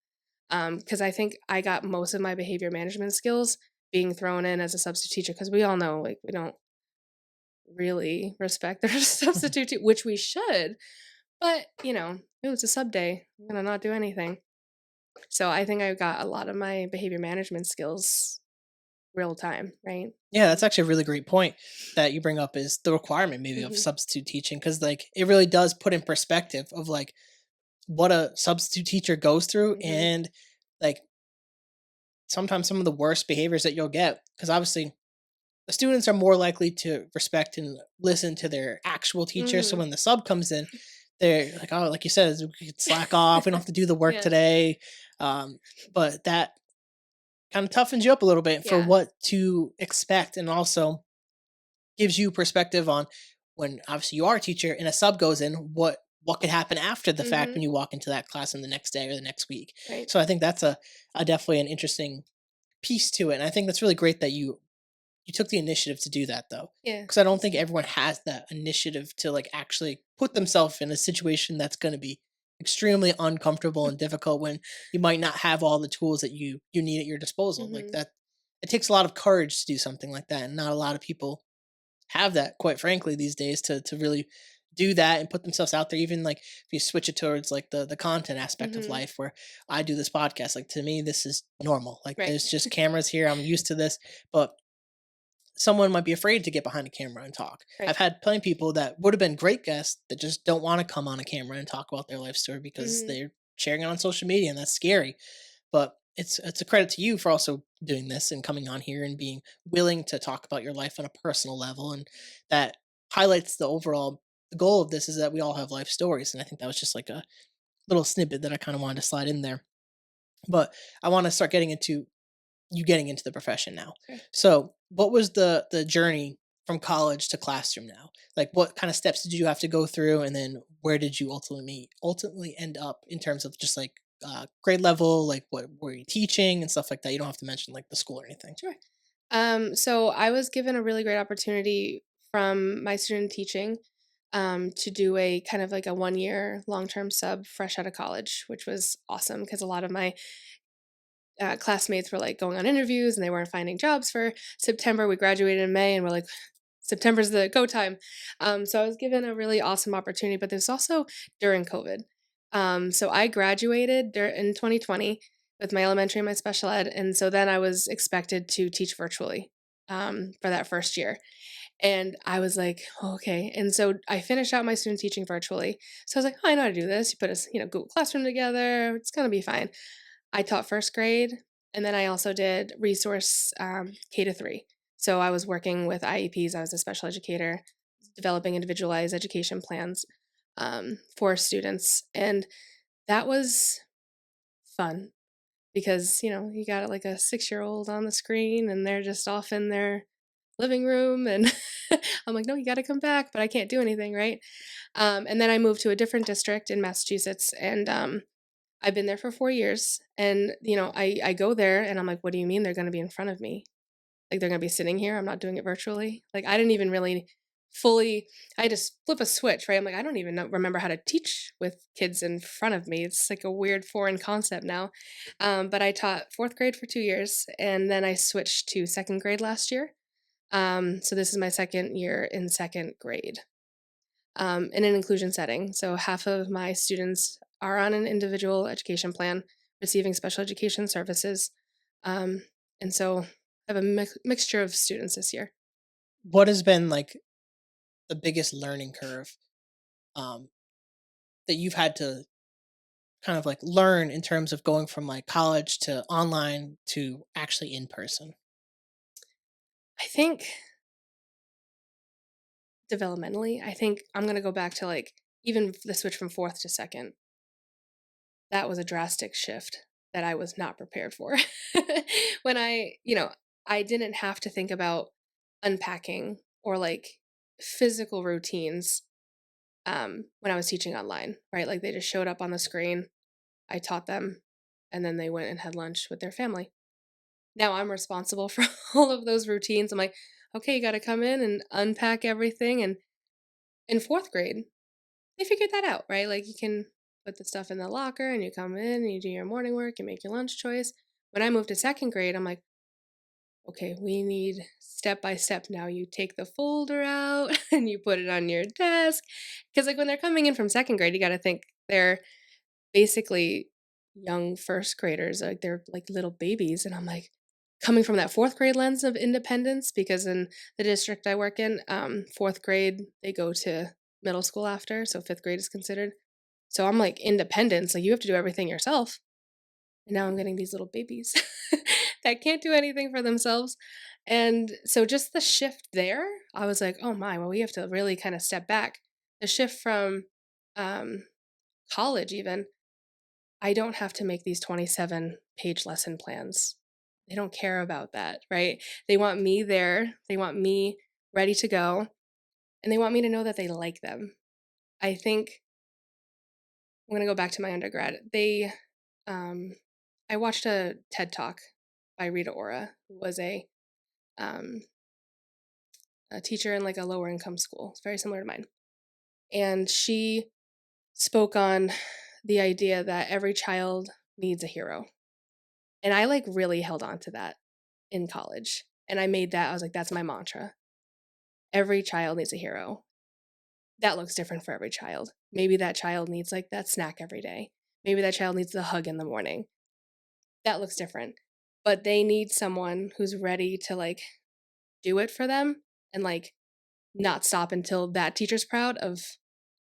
Because I think I got most of my behavior management skills being thrown in as a substitute teacher. Because we all know like we don't really respect their substitute, which we should. But it was a sub day. I'm gonna not do anything. So I think I got a lot of my behavior management skills real time, right? Yeah, that's actually a really great point that you bring up is the requirement maybe of Mhm, substitute teaching, because like it really does put in perspective of like what a substitute teacher goes through, mhm, and like sometimes some of the worst behaviors that you'll get, because obviously the students are more likely to respect and listen to their actual teacher. So mhm. when the sub comes in, they're like, oh, like you said, we could slack off. We don't have to do the work Yeah, today. Um, but that kind of toughens you up a little bit for yeah. what to expect, and also gives you perspective on when obviously you are a teacher and a sub goes in, what could happen after the fact Mhm, when you walk into that class in the next day or the next week. right. So I think that's a definitely an interesting piece to it. And I think that's really great that you took the initiative to do that though. Yeah. Because I don't think everyone has that initiative to like actually put themselves in a situation that's going to be extremely uncomfortable and difficult when you might not have all the tools that you need at your disposal. Like Mhm, that, it takes a lot of courage to do something like that, and not a lot of people have that, quite frankly, these days, to really do that and put themselves out there. Even like if you switch it towards like the content aspect of mhm, life, where I do this podcast, like to me this is normal. Like right, there's just cameras here, I'm used to this. But someone might be afraid to get behind a camera and talk. right. I've had plenty of people that would have been great guests that just don't want to come on a camera and talk about their life story because Mhm, they're sharing it on social media, and that's scary. But it's a credit to you for also doing this and coming on here and being willing to talk about your life on a personal level, and that highlights the overall the goal of this is that we all have life stories. And I think that was just like a little snippet that I kind of wanted to slide in there. But I want to start getting into you getting into the profession now. okay. So, what was the journey from college to classroom now? Like, what kind of steps did you have to go through, and then where did you ultimately end up in terms of just like grade level? Like, what were you teaching and stuff like that? You don't have to mention like the school or anything. Sure. So I was given a really great opportunity from my student teaching to do a kind of like a 1 year long term sub fresh out of college, which was awesome because a lot of my classmates were like going on interviews and they weren't finding jobs for September. We graduated in May and we're like, September's the go time. So I was given a really awesome opportunity, but this also during COVID. So I graduated in 2020 with my elementary and my special ed. And so then I was expected to teach virtually for that first year. And I was like, "Oh, okay." And so I finished out my student teaching virtually. So I was like, oh, I know how to do this. You put a Google Classroom together. It's going to be fine. I taught first grade, and then I also did resource K to 3. So I was working with IEPs. I was a special educator, developing individualized education plans for students, and that was fun because you got like a 6-year-old on the screen, and they're just off in their living room, and I'm like, no, you got to come back, but I can't do anything, right? And then I moved to a different district in Massachusetts, and I've been there for 4 years, and I go there and I'm like, "What do you mean they're gonna be in front of me?" Like, they're gonna be sitting here, I'm not doing it virtually. Like, I didn't even really fully I just flip a switch, right? I'm like, I don't even remember how to teach with kids in front of me. It's like a weird foreign concept now. But I taught 4th grade for 2 years, and then I switched to 2nd grade last year. So this is my 2nd year in 2nd grade, in an inclusion setting. So half of my students are on an individual education plan, receiving special education services. Um, and so I have a mixture of students this year. What has been like the biggest learning curve um, that you've had to kind of like learn in terms of going from like college to online to actually in person? I think developmentally, I think I'm going to go back to like even the switch from 4th to 2nd. That was a drastic shift that I was not prepared for. When I didn't have to think about unpacking or like physical routines when I was teaching online, right? Like they just showed up on the screen, I taught them, and then they went and had lunch with their family. Now I'm responsible for all of those routines. I'm like, okay, you got to come in and unpack everything. And in 4th grade, they figured that out, right? Like you can put the stuff in the locker and you come in and you do your morning work, you make your lunch choice. When I moved to 2nd grade, I'm like, okay, we need step by step now. You take the folder out and you put it on your desk. Because, like, when they're coming in from 2nd grade, you got to think they're basically young 1st graders. Like, they're like little babies. And I'm like, coming from that 4th grade lens of independence, because in the district I work in, 4th grade, they go to middle school after. So 5th grade is considered. So I'm like, independence. Like, you have to do everything yourself. And now I'm getting these little babies that can't do anything for themselves. And so just the shift there, I was like, oh my, well, we have to really kind of step back. The shift from um, college, even, I don't have to make these 27-page lesson plans. They don't care about that, right? They want me there, they want me ready to go, and they want me to know that they like them. I think I'm going to go back to my undergrad. Um, I watched a TED Talk by Rita Ora, who was um, a teacher in like a lower income school. It's very similar to mine. And she spoke on the idea that every child needs a hero. And I like really held on to that in college. And I made that, I was like, that's my mantra. Every child needs a hero. That looks different for every child. Maybe that child needs like that snack every day. Maybe that child needs the hug in the morning. That looks different. But they need someone who's ready to like do it for them and like not stop until that teacher's proud of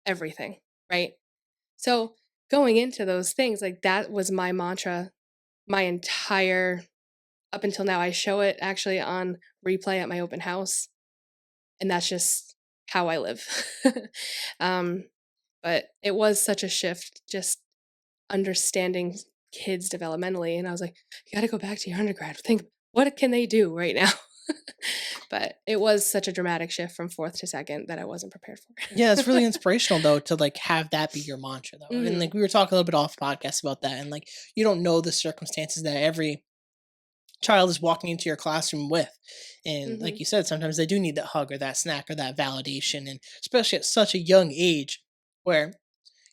everything, right? So going into those things, like that was my mantra my entire up until now. I show it actually on replay at my open house, and that's just how I live. um, but it was such a shift just understanding kids developmentally, and I was like, you got to go back to your undergrad. Think, what can they do right now? But it was such a dramatic shift from 4th to 2nd that I wasn't prepared Yeah, it's for. really inspirational though to like have that be your mantra though. And Mhm, like we were talking a little bit off podcast about that, and like you don't know the circumstances that every child is walking into your classroom with. And like mhm, you said, sometimes they do need that hug or that snack or that validation. And especially at such a young age where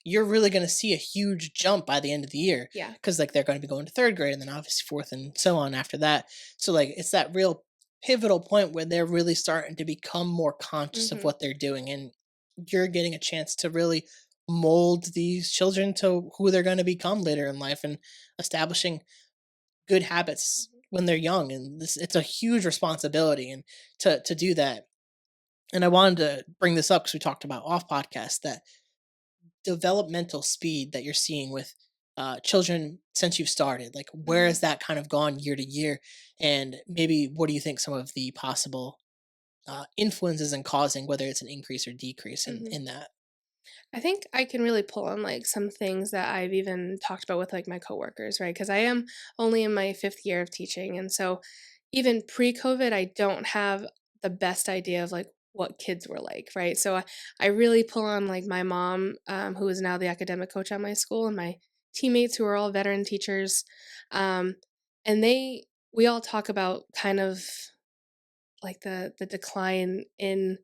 you're really going to see a huge jump by the end of the year yeah, because like they're going to be going to 3rd grade and then obviously 4th and so on after that. So like it's that real pivotal point where they're really starting to become more conscious of mhm, what they're doing, and you're getting a chance to really mold these children to who they're going to become later in life and establishing good habits mhm, when they're young. And this it's a huge responsibility and to do that. And I wanted to bring this up because we talked about off podcast that developmental speed that you're seeing with children since you've started, like where mhm, has that kind of gone year to year, and maybe what do you think some of the possible influences and causing whether it's an increase or decrease mhm. in that? I think I can really pull on like some things that I've even talked about with like my coworkers, right? Because I am only in my 5th year of teaching. And so even pre COVID, I don't have the best idea of like what kids were like, right? So I really pull on like my mom, who is now the academic coach at my school, and my teammates who are all veteran teachers. Um, and we all talk about kind of like the decline in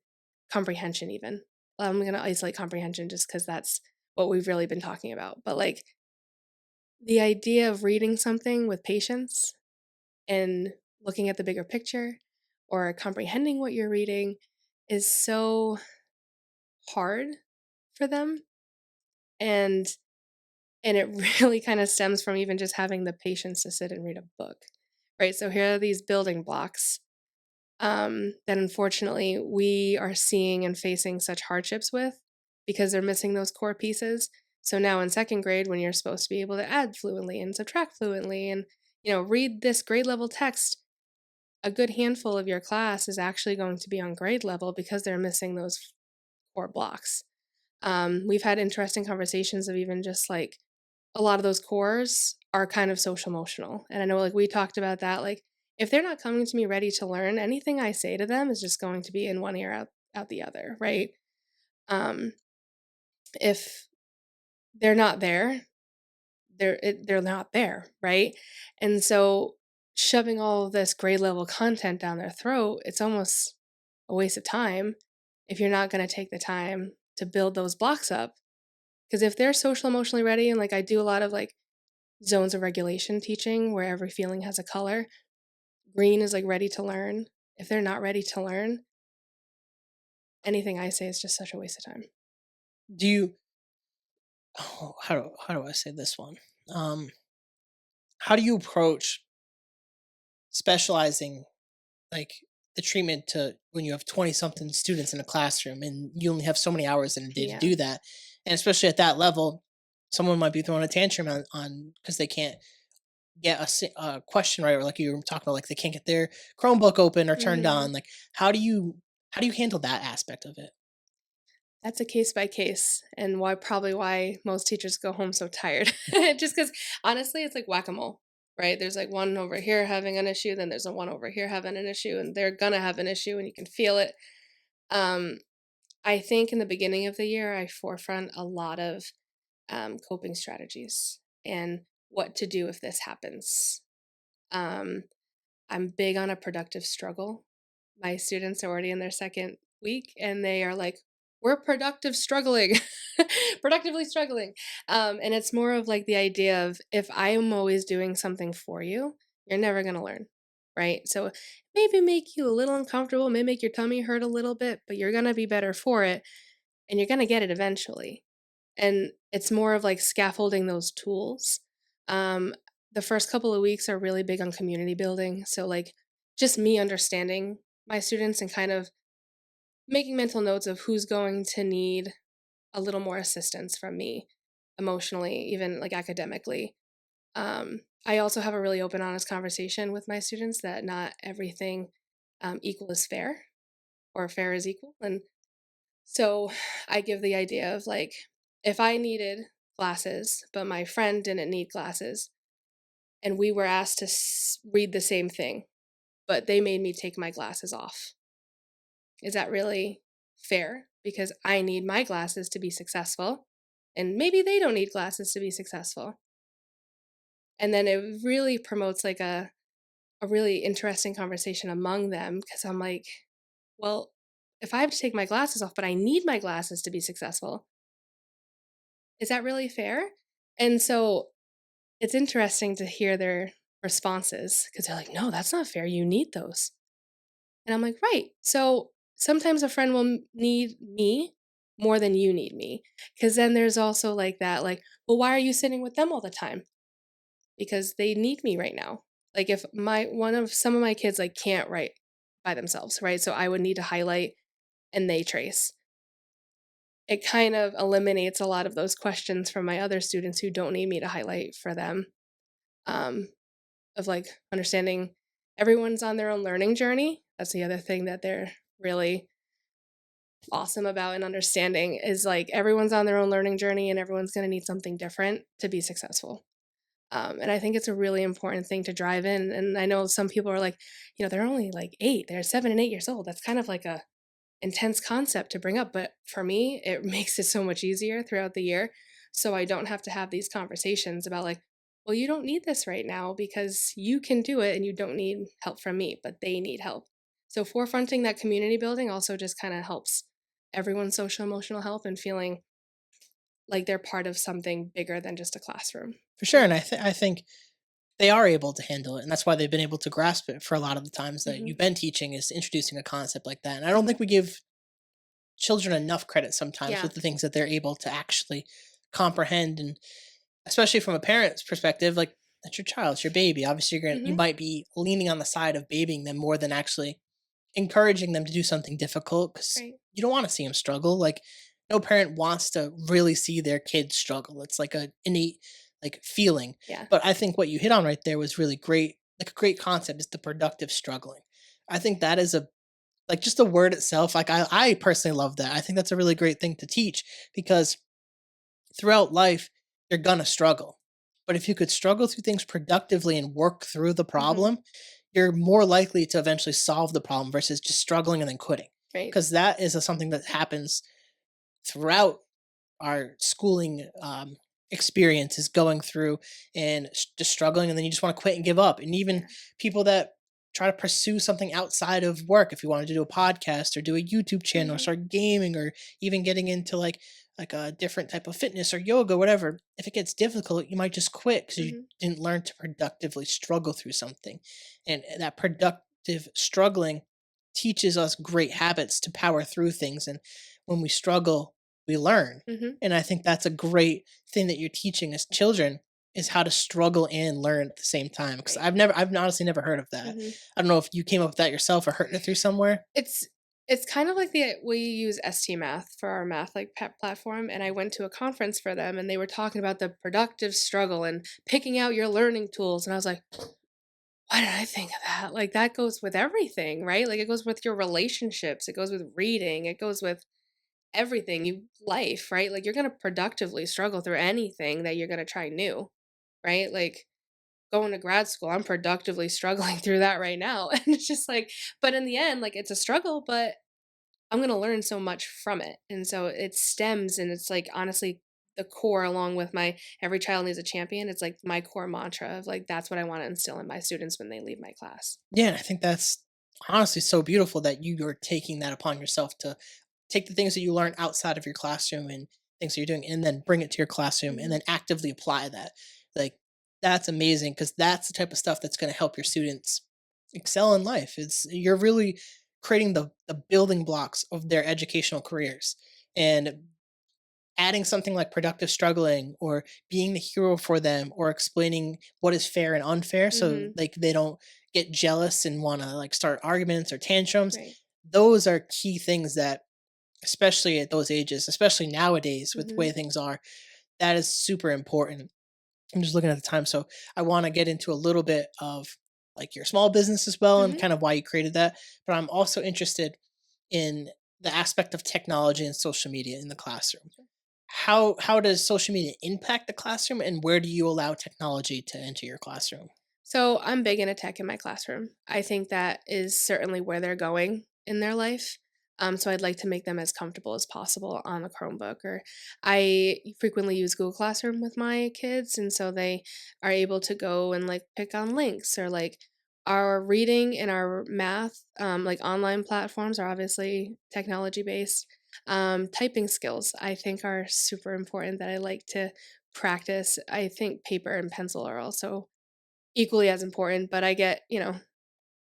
comprehension even. I'm gonna isolate comprehension just because that's what we've really been talking about. But like the idea of reading something with patience and looking at the bigger picture or comprehending what you're reading is so hard for them. And it really kind of stems from even just having the patience to sit and read a book. Right. So here are these building blocks that unfortunately we are seeing and facing such hardships with because they're missing those core pieces. So now in second grade, when you're supposed to be able to add fluently and subtract fluently and, read this grade level text, a good handful of your class is actually going to be on grade level because they're missing those core blocks. We've had interesting conversations of even just like a lot of those cores are kind of social emotional. And I know like we talked about that. Like if they're not coming to me ready to learn, anything I say to them is just going to be in one ear out the other, right? Um, if they're not there, they're not there, right? And so shoving all of this grade level content down their throat, it's almost a waste of time if you're not going to take the time to build those blocks up. Because if they're social emotionally ready, and like I do a lot of like zones of regulation teaching where every feeling has a color, green is like ready to learn. If they're not ready to learn, anything I say is just such a waste of time. Do you how do I say this one? Um, how do you approach specializing like the treatment to when you have 20 something students in a classroom and you only have so many hours in a day to Yeah. do that? And especially at that level, someone might be throwing a tantrum on because they can't get a question right, or like you were talking about, like they can't get their Chromebook open or turned hmm on. Like, how do you handle that aspect of it? That's a case by case, and why most teachers go home so tired. Just because honestly, it's like whack a mole, right? There's like one over here having an issue, then there's a one over here having an issue, and they're gonna have an issue, and you can feel it. Um, I think in the beginning of the year, I forefront a lot of coping strategies and what to do if this happens. Um, I'm big on a productive struggle. My students are already in their second week and they are like, we're productive struggling, productively struggling. And it's more of like the idea of if I am always doing something for you, you're never going to learn. Right. So maybe make you a little uncomfortable, may make your tummy hurt a little bit, but you're going to be better for it and you're going to get it eventually. And it's more of like scaffolding those tools. Um, the first couple of weeks are really big on community building. So, like, just me understanding my students and kind of making mental notes of who's going to need a little more assistance from me emotionally, even like academically. I also have a really open, honest conversation with my students that not everything equal is fair or fair is equal. And so I give the idea of like, if I needed glasses, but my friend didn't need glasses, and we were asked to read the same thing, but they made me take my glasses off. Is that really fair? Because I need my glasses to be successful, and maybe they don't need glasses to be successful. And then it really promotes like a really interesting conversation among them because I'm like, well, if I have to take my glasses off, but I need my glasses to be successful, is that really fair? And so it's interesting to hear their responses because they're like, no, that's not fair. You need those. And I'm like, right. So sometimes a friend will need me more than you need me. Because then there's also like that, like, well, why are you sitting with them all the time? Because they need me right now. Like if some of my kids like can't write by themselves, right? So I would need to highlight and they trace. It kind of eliminates a lot of those questions from my other students who don't need me to highlight for them. Um, of like understanding everyone's on their own learning journey. That's the other thing that they're really awesome about and understanding is like everyone's on their own learning journey and everyone's going to need something different to be successful. And I think it's a really important thing to drive in. And I know some people are like, they're only like 8, they're 7 and 8 years old. That's kind of like a intense concept to bring up. But for me, it makes it so much easier throughout the year. So I don't have to have these conversations about like, well, you don't need this right now because you can do it and you don't need help from me, but they need help. So forefronting that community building also just kind of helps everyone's social emotional health and feeling like they're part of something bigger than just a classroom. For sure, and I think they are able to handle it, and that's why they've been able to grasp it for a lot of the times that Hmm. you've been teaching is introducing a concept like that. And I don't Hmm. think we give children enough credit sometimes Yeah. with the things that they're able to actually comprehend, and especially from a parent's perspective, like that's your child, it's your baby. Obviously, you Hmm. might be leaning on the side of babying them more than actually encouraging them to do something difficult because Right. you don't want to see them struggle. Like no parent wants to really see their kids struggle. It's like a innate like feeling. Yeah. But I think what you hit on right there was really great. Like a great concept is the productive struggling. I think that is a like just the word itself. Like I personally love that. I think that's a really great thing to teach because throughout life you're gonna struggle. But if you could struggle through things productively and work through the Hmm. problem, you're more likely to eventually solve the problem versus just struggling and then quitting. Right. Because that is something that happens throughout our schooling experience is going through and just struggling, and then you just want to quit and give up. And even Yeah. people that try to pursue something outside of work, if you wanted to do a podcast or do a YouTube channel or Hmm. start gaming or even getting into like a different type of fitness or yoga, whatever, if it gets difficult you might just quit because you Hmm. didn't learn to productively struggle through something. And that productive struggling teaches us great habits to power through things. And when we struggle we learn. Hmm. And I think that's a great thing that you're teaching as children is how to struggle and learn at the same time. Because Right. I've honestly never heard of that. Hmm. I don't know if you came up with that yourself or heard it through somewhere. It's it's kind of like the we use ST Math for our math like pet platform, and I went to a conference for them, and they were talking about the productive struggle and picking out your learning tools, and I was like, why did I think of that? Like that goes with everything, right? Like it goes with your relationships, it goes with reading, it goes with everything you life, right? Like you're gonna productively struggle through anything that you're gonna try new, right? Like going to grad school, I'm productively struggling through that right now. And it's just like, but in the end, like it's a struggle, but I'm gonna learn so much from it. And so it stems and it's like honestly the core along with my every child needs a champion. It's like my core mantra of like that's what I want to instill in my students when they leave my class. Yeah, and I think that's honestly so beautiful that you are taking that upon yourself to take the things that you learn outside of your classroom and things that you're doing and then bring it to your classroom and Mhm. then actively apply that. Like that's amazing because that's the type of stuff that's going to help your students excel in life. It's you're really creating the building blocks of their educational careers. And adding something like productive struggling or being the hero for them or explaining what is fair and unfair so Mhm. like they don't get jealous and want to like start arguments or tantrums. Right. Those are key things that especially at those ages, especially nowadays with the Mhm. way things are, that is super important. I'm just looking at the time, so I want to get into a little bit of like your small business as well and Mhm. kind of why you created that. But I'm also interested in the aspect of technology and social media in the classroom. How does social media impact the classroom, and where do you allow technology to enter your classroom? So I'm big into tech in my classroom. I think that is certainly where they're going in their life. So I'd like to make them as comfortable as possible on a Chromebook. Or I frequently use Google Classroom with my kids, and so they are able to go and like pick on links or like our reading and our math, like online platforms are obviously technology based. Typing skills I think are super important that I like to practice. I think paper and pencil are also equally as important, but I get,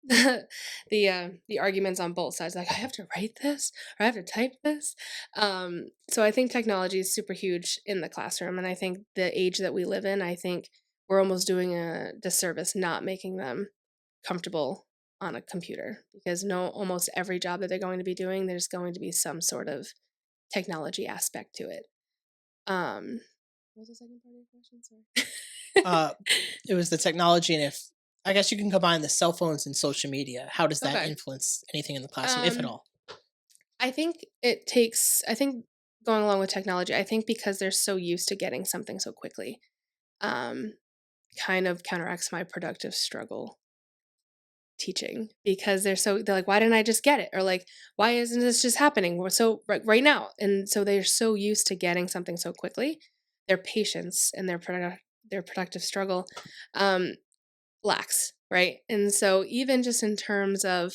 the arguments on both sides, like, "I have to write this or I have to type this." So I think technology is super huge in the classroom, and I think the age that we live in, I think we're almost doing a disservice not making them comfortable on a computer because no almost every job that they're going to be doing, there's going to be some sort of technology aspect to it. Um, what was the second part of your question? Sorry. Uh, it was the technology, and if I guess you can combine the cell phones and social media. How does that Okay. influence anything in the classroom, if at Um all? I think going along with technology, I think because they're so used to getting something so quickly, um, kind of counteracts my productive struggle teaching because they're like, why didn't I just get it? Or like, why isn't this just happening? We're so right now. And so they're so used to getting something so quickly, their patience and their productive struggle um lacks, right? And so even just in terms of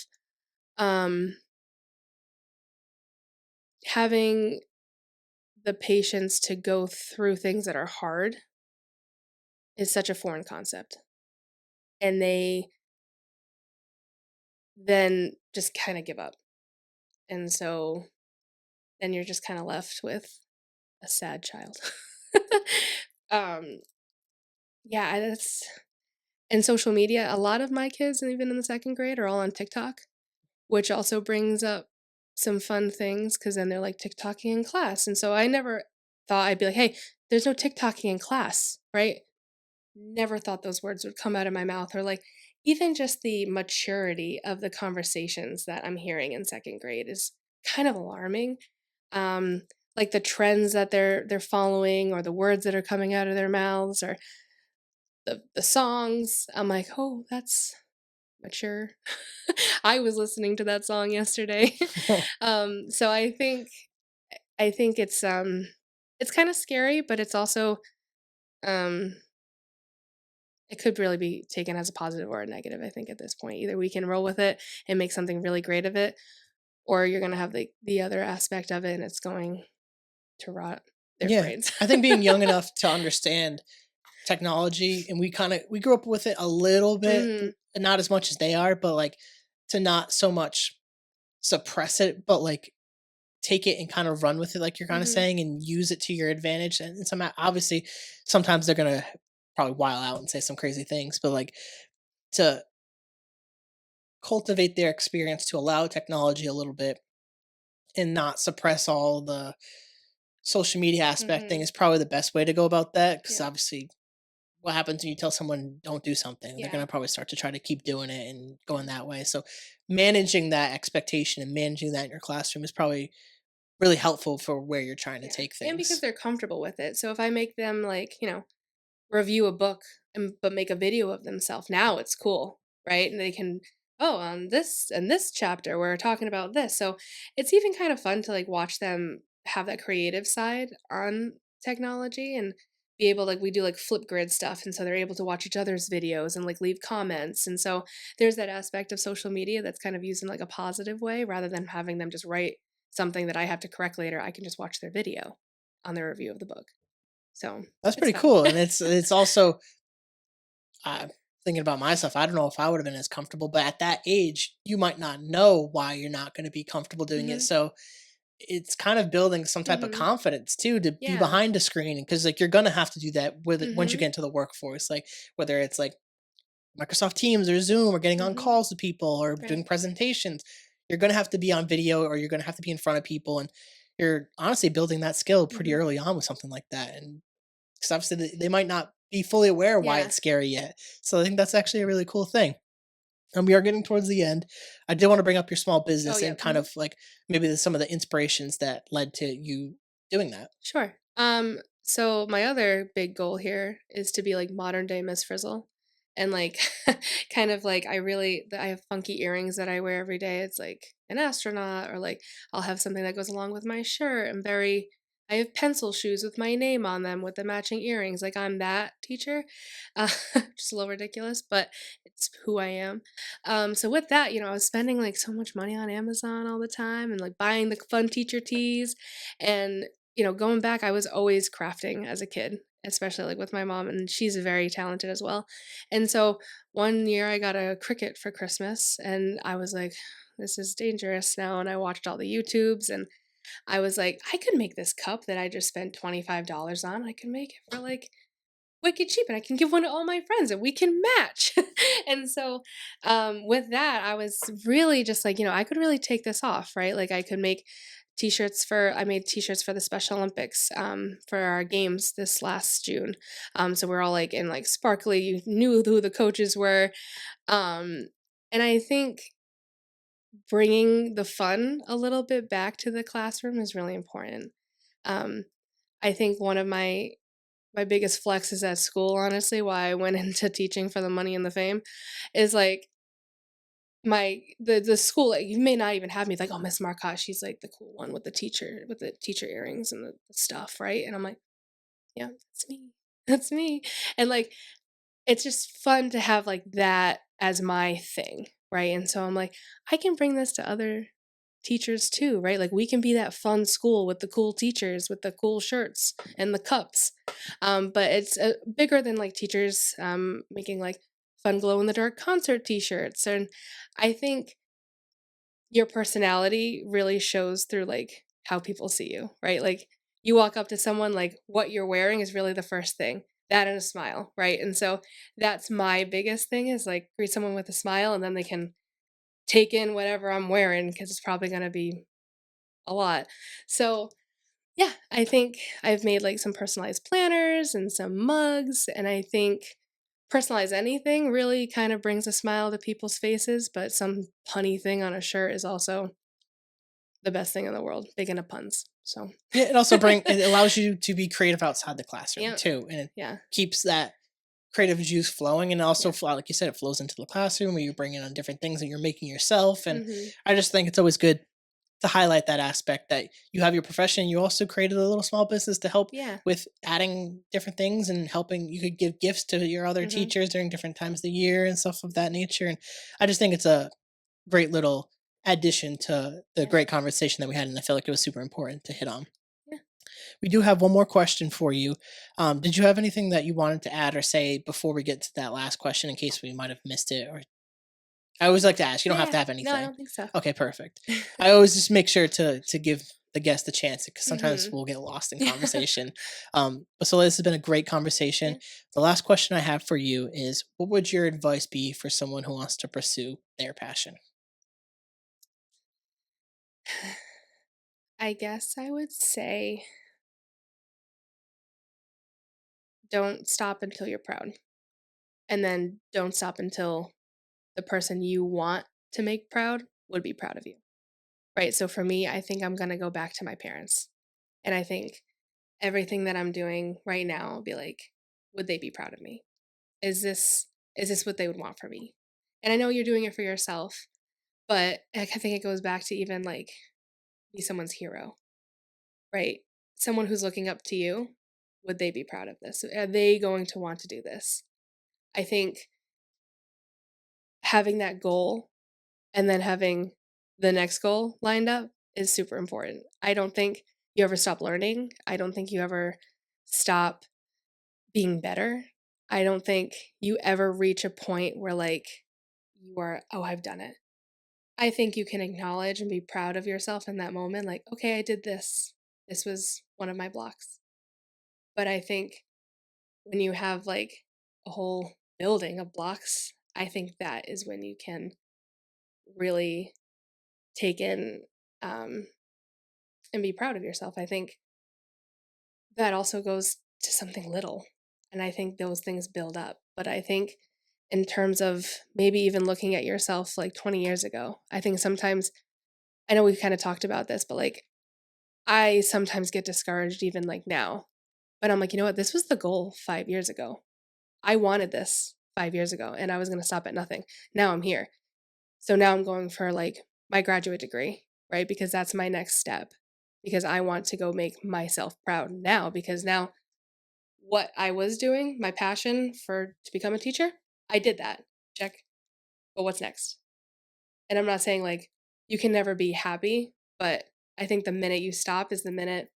um, having the patience to go through things that are hard is such a foreign concept. And they then just kind of give up. And so then you're just kind of left with a sad child. um, yeah, that's and social media. A lot of my kids, even in the second grade, are all on TikTok, which also brings up some fun things because then they're like TikToking in class. And so I never thought I'd be like, hey, there's no TikToking in class, right? Never thought those words would come out of my mouth or like even just the maturity of the conversations that I'm hearing in second grade is kind of alarming. Um, like the trends that they're following or the words that are coming out of their mouths or the songs. I'm like, oh, that's mature. I was listening to that song yesterday. So I think it's kind of scary, but it's also um it could really be taken as a positive or a negative, I think, at this point. Either we can roll with it and make something really great of it, or you're gonna have the other aspect of it and it's going to rot their Yeah. brains. I think being young enough to understand technology, and we grew up with it a little bit, Mhm, not as much as they are, but like to not so much suppress it, but like take it and kind of run with it, like you're kind of mhm, saying, and use it to your advantage. And some obviously, sometimes they're gonna probably while out and say some crazy things, but like to cultivate their experience, to allow technology a little bit and not suppress all the social media aspect thing mhm. is probably the best way to go about that. Because Yeah, obviously, what happens when you tell someone don't do something? They're yeah, gonna probably start to try to keep doing it and going that way. So managing that expectation and managing that in your classroom is probably really helpful for where you're trying to yeah. take And because things. they're comfortable with it. So if I make them like, review a book and but make a video of themselves. Now it's cool, right? And they can, oh, on this and this chapter we're talking about this. So it's even kind of fun to like watch them have that creative side on technology and be able like we do like Flipgrid stuff and so they're able to watch each other's videos and like leave comments. And so there's that aspect of social media that's kind of used in like a positive way rather than having them just write something that I have to correct later. I can just watch their video on their review of the book. So That's it's pretty fun. cool, and it's also uh, thinking about myself. I don't know if I would have been as comfortable, but at that age, you might not know why you're not going to be comfortable doing it. Hmm. So it's kind of building some type of Mhm. confidence too to be Yeah. behind a screen because like you're gonna have to do that with it once you Mhm. get into the workforce. Like whether it's like Microsoft Teams or Zoom or getting on Mhm. calls with people or doing Right. presentations, you're gonna have to be on video or you're gonna have to be in front of people, and you're honestly building that skill pretty Mhm. early on with something like that. And because obviously they might not be fully aware why Yeah. it's scary yet. So I think that's actually a really cool thing. And we are getting towards the end. I did want to bring up your small Oh, business yeah. and kind Mhm. of like maybe some of the inspirations that led to you doing that. Sure. So my other big goal here is to be like modern day Miss Frizzle. And like kind of like I have funky earrings that I wear every day. It's like an astronaut or like I'll have something that goes along with my shirt and very I have pencil shoes with my name on them with the matching earrings. Like I'm that teacher. Just a little ridiculous, but it's who I am. So with that, I was spending like so much money on Amazon all the time and like buying the fun teacher tees and going back, I was always crafting as a kid, especially like with my mom, and she's very talented as well. And so one year I got a Cricut for Christmas, and I was like, this is dangerous now. And I watched all the YouTubes, and I was like, I could make this cup that I just spent $25 on. I can make it for like wicked cheap and I can give one to all my friends and we can match. And so with that, I was really just like, I could really take this off, right? Like I could make I made t-shirts for the Special Olympics for our games this last June. So we're all like in like sparkly, you knew who the coaches were. Um, and I think bringing the fun a little bit back to the classroom is really important. Um, I think one of my biggest flex is at school, honestly, why I went into teaching for the money and the fame, is, like, the school, like, you may not even have me like, "Oh, Miss Marcotte, she's, like, the cool one with the teacher earrings and the stuff," right? And I'm like, "Yeah, that's me. That's me." And, like, it's just fun to have, like, that as my thing, right? And so I'm like, I can bring this to other teachers too, right? Like we can be that fun school with the cool teachers with the cool shirts and the cups. But it's bigger than like teachers making like fun glow in the dark concert t-shirts. And I think your personality really shows through like how people see you, right? Like you walk up to someone, like what you're wearing is really the first thing. That and a smile, right? And so that's my biggest thing is like greet someone with a smile and then they can take in whatever I'm wearing because it's probably going to be a lot. So, yeah, I think I've made like some personalized planners and some mugs, and I think personalize anything really kind of brings a smile to people's faces, but some punny thing on a shirt is also the best thing in the world. Big into puns. So, Yeah, it allows you to be creative outside the classroom yeah, too, and it yeah, keeps that creative juice flowing, and also yeah. like you said, it flows into the classroom where you're bringing on different things that you're making yourself. And Hmm. I just think it's always good to highlight that aspect that you have your profession, you also created a little small business to help Yeah. with adding different things and helping. You could give gifts to your other Hmm. teachers during different times of the year and stuff of that nature. And I just think it's a great little addition to the Yeah. great conversation that we had, and I feel like it was super important to hit on. Yeah. We do have one more question for you. Did you have anything that you wanted to add or say before we get to that last question in case we might have missed it? Or I always like to ask. You don't have Yeah. to have No, I anything. don't think so. Okay, perfect. I always just make sure to give the guest a chance because sometimes Hmm. we'll get lost in conversation. But so this has been a great conversation. Yeah. The last question I have for you is, what would your advice be for someone who wants to pursue their passion? I guess I would say don't stop until you're proud. And then don't stop until the person you want to make proud would be proud of you. Right? So for me, I think I'm going to go back to my parents. And I think everything that I'm doing right now, I'll be like, would they be proud of me? Is this is this what they would want for me? And I know you're doing it for yourself, but I think it goes back to even like be someone's hero, right? Someone who's looking up to you, would they be proud of this? Are they going to want to do this? I think having that goal and then having the next goal lined up is super important. I don't think you ever stop learning. I don't think you ever stop being better. I don't think you ever reach a point where like you are, oh, I've done it. I think you can acknowledge and be proud of yourself in that moment like, okay, I did this. This was one of my blocks. But I think when you have like a whole building of blocks, I think that is when you can really take in um, and be proud of yourself. I think that also goes to something little. And I think those things build up. But I think in terms of maybe even looking at yourself like 20 years ago, I think sometimes, I know we kind of talked about this, but like I sometimes get discouraged even like now. But I'm like, you know what? This was the goal 5 years ago. I wanted this 5 years ago and I was going to stop at nothing. Now I'm here. So now I'm going for like my graduate degree, right? Because that's my next step. Because I want to go make myself proud now. Because now what I was doing, my passion for to become a teacher, I did that. Check. But what's next? And I'm not saying like you can never be happy, but I think the minute you stop is the minute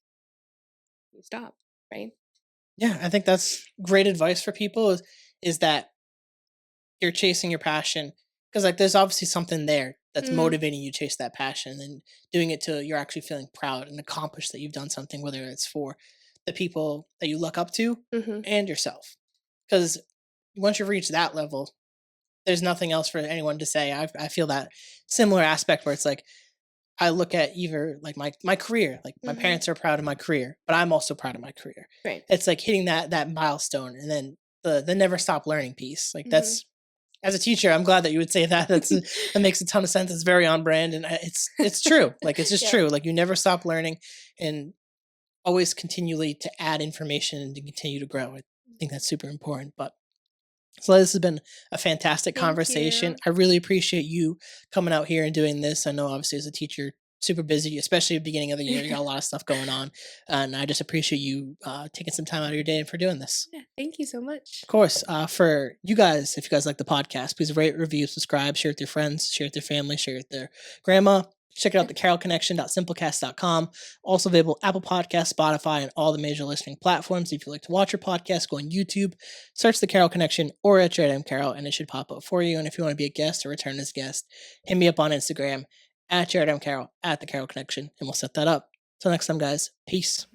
you stop, right? Yeah, I think that's great advice for people. Is that you're chasing your passion because like there's obviously something there that's Mhm. motivating you to chase that passion and doing it till you're actually feeling proud and accomplished that you've done something, whether it's for the people that you look up to Mhm. and yourself. Because once you reach that level, there's nothing else for anyone to say. I feel that similar aspect where it's like I look at either like my career, like my Mhm. parents are proud of my career, but I'm also proud of my career. Right. It's like hitting that milestone, and then the never stop learning piece. Like Mhm. that's, as a teacher, I'm glad that you would say that. That makes a ton of sense. It's very on brand, and it's true. Like it's just Yeah. true. Like you never stop learning, and always continually to add information and to continue to grow. I think that's super important. But so this has been a fantastic Thank conversation. you. I really appreciate you coming out here and doing this. I know obviously as a teacher super busy, especially at the beginning of the year. You got a lot of stuff going on, and I just appreciate you taking some time out of your day and for doing this. Yeah, thank you so much. Of course, for you guys, if you guys like the podcast, please rate, review, subscribe, share with your friends, share with your family, share with their grandma. Check it out, thecarolconnection.simplecast.com. Also available Apple Podcasts, Spotify, and all the major listening platforms. If you like to watch your podcast, go on YouTube, search The Carroll Connection or at Jared M. Carroll, and it should pop up for you. And if you want to be a guest or return as guest, hit me up on Instagram at Jared M. Carroll, at The Carroll Connection, and we'll set that up. Till next time, guys. Peace.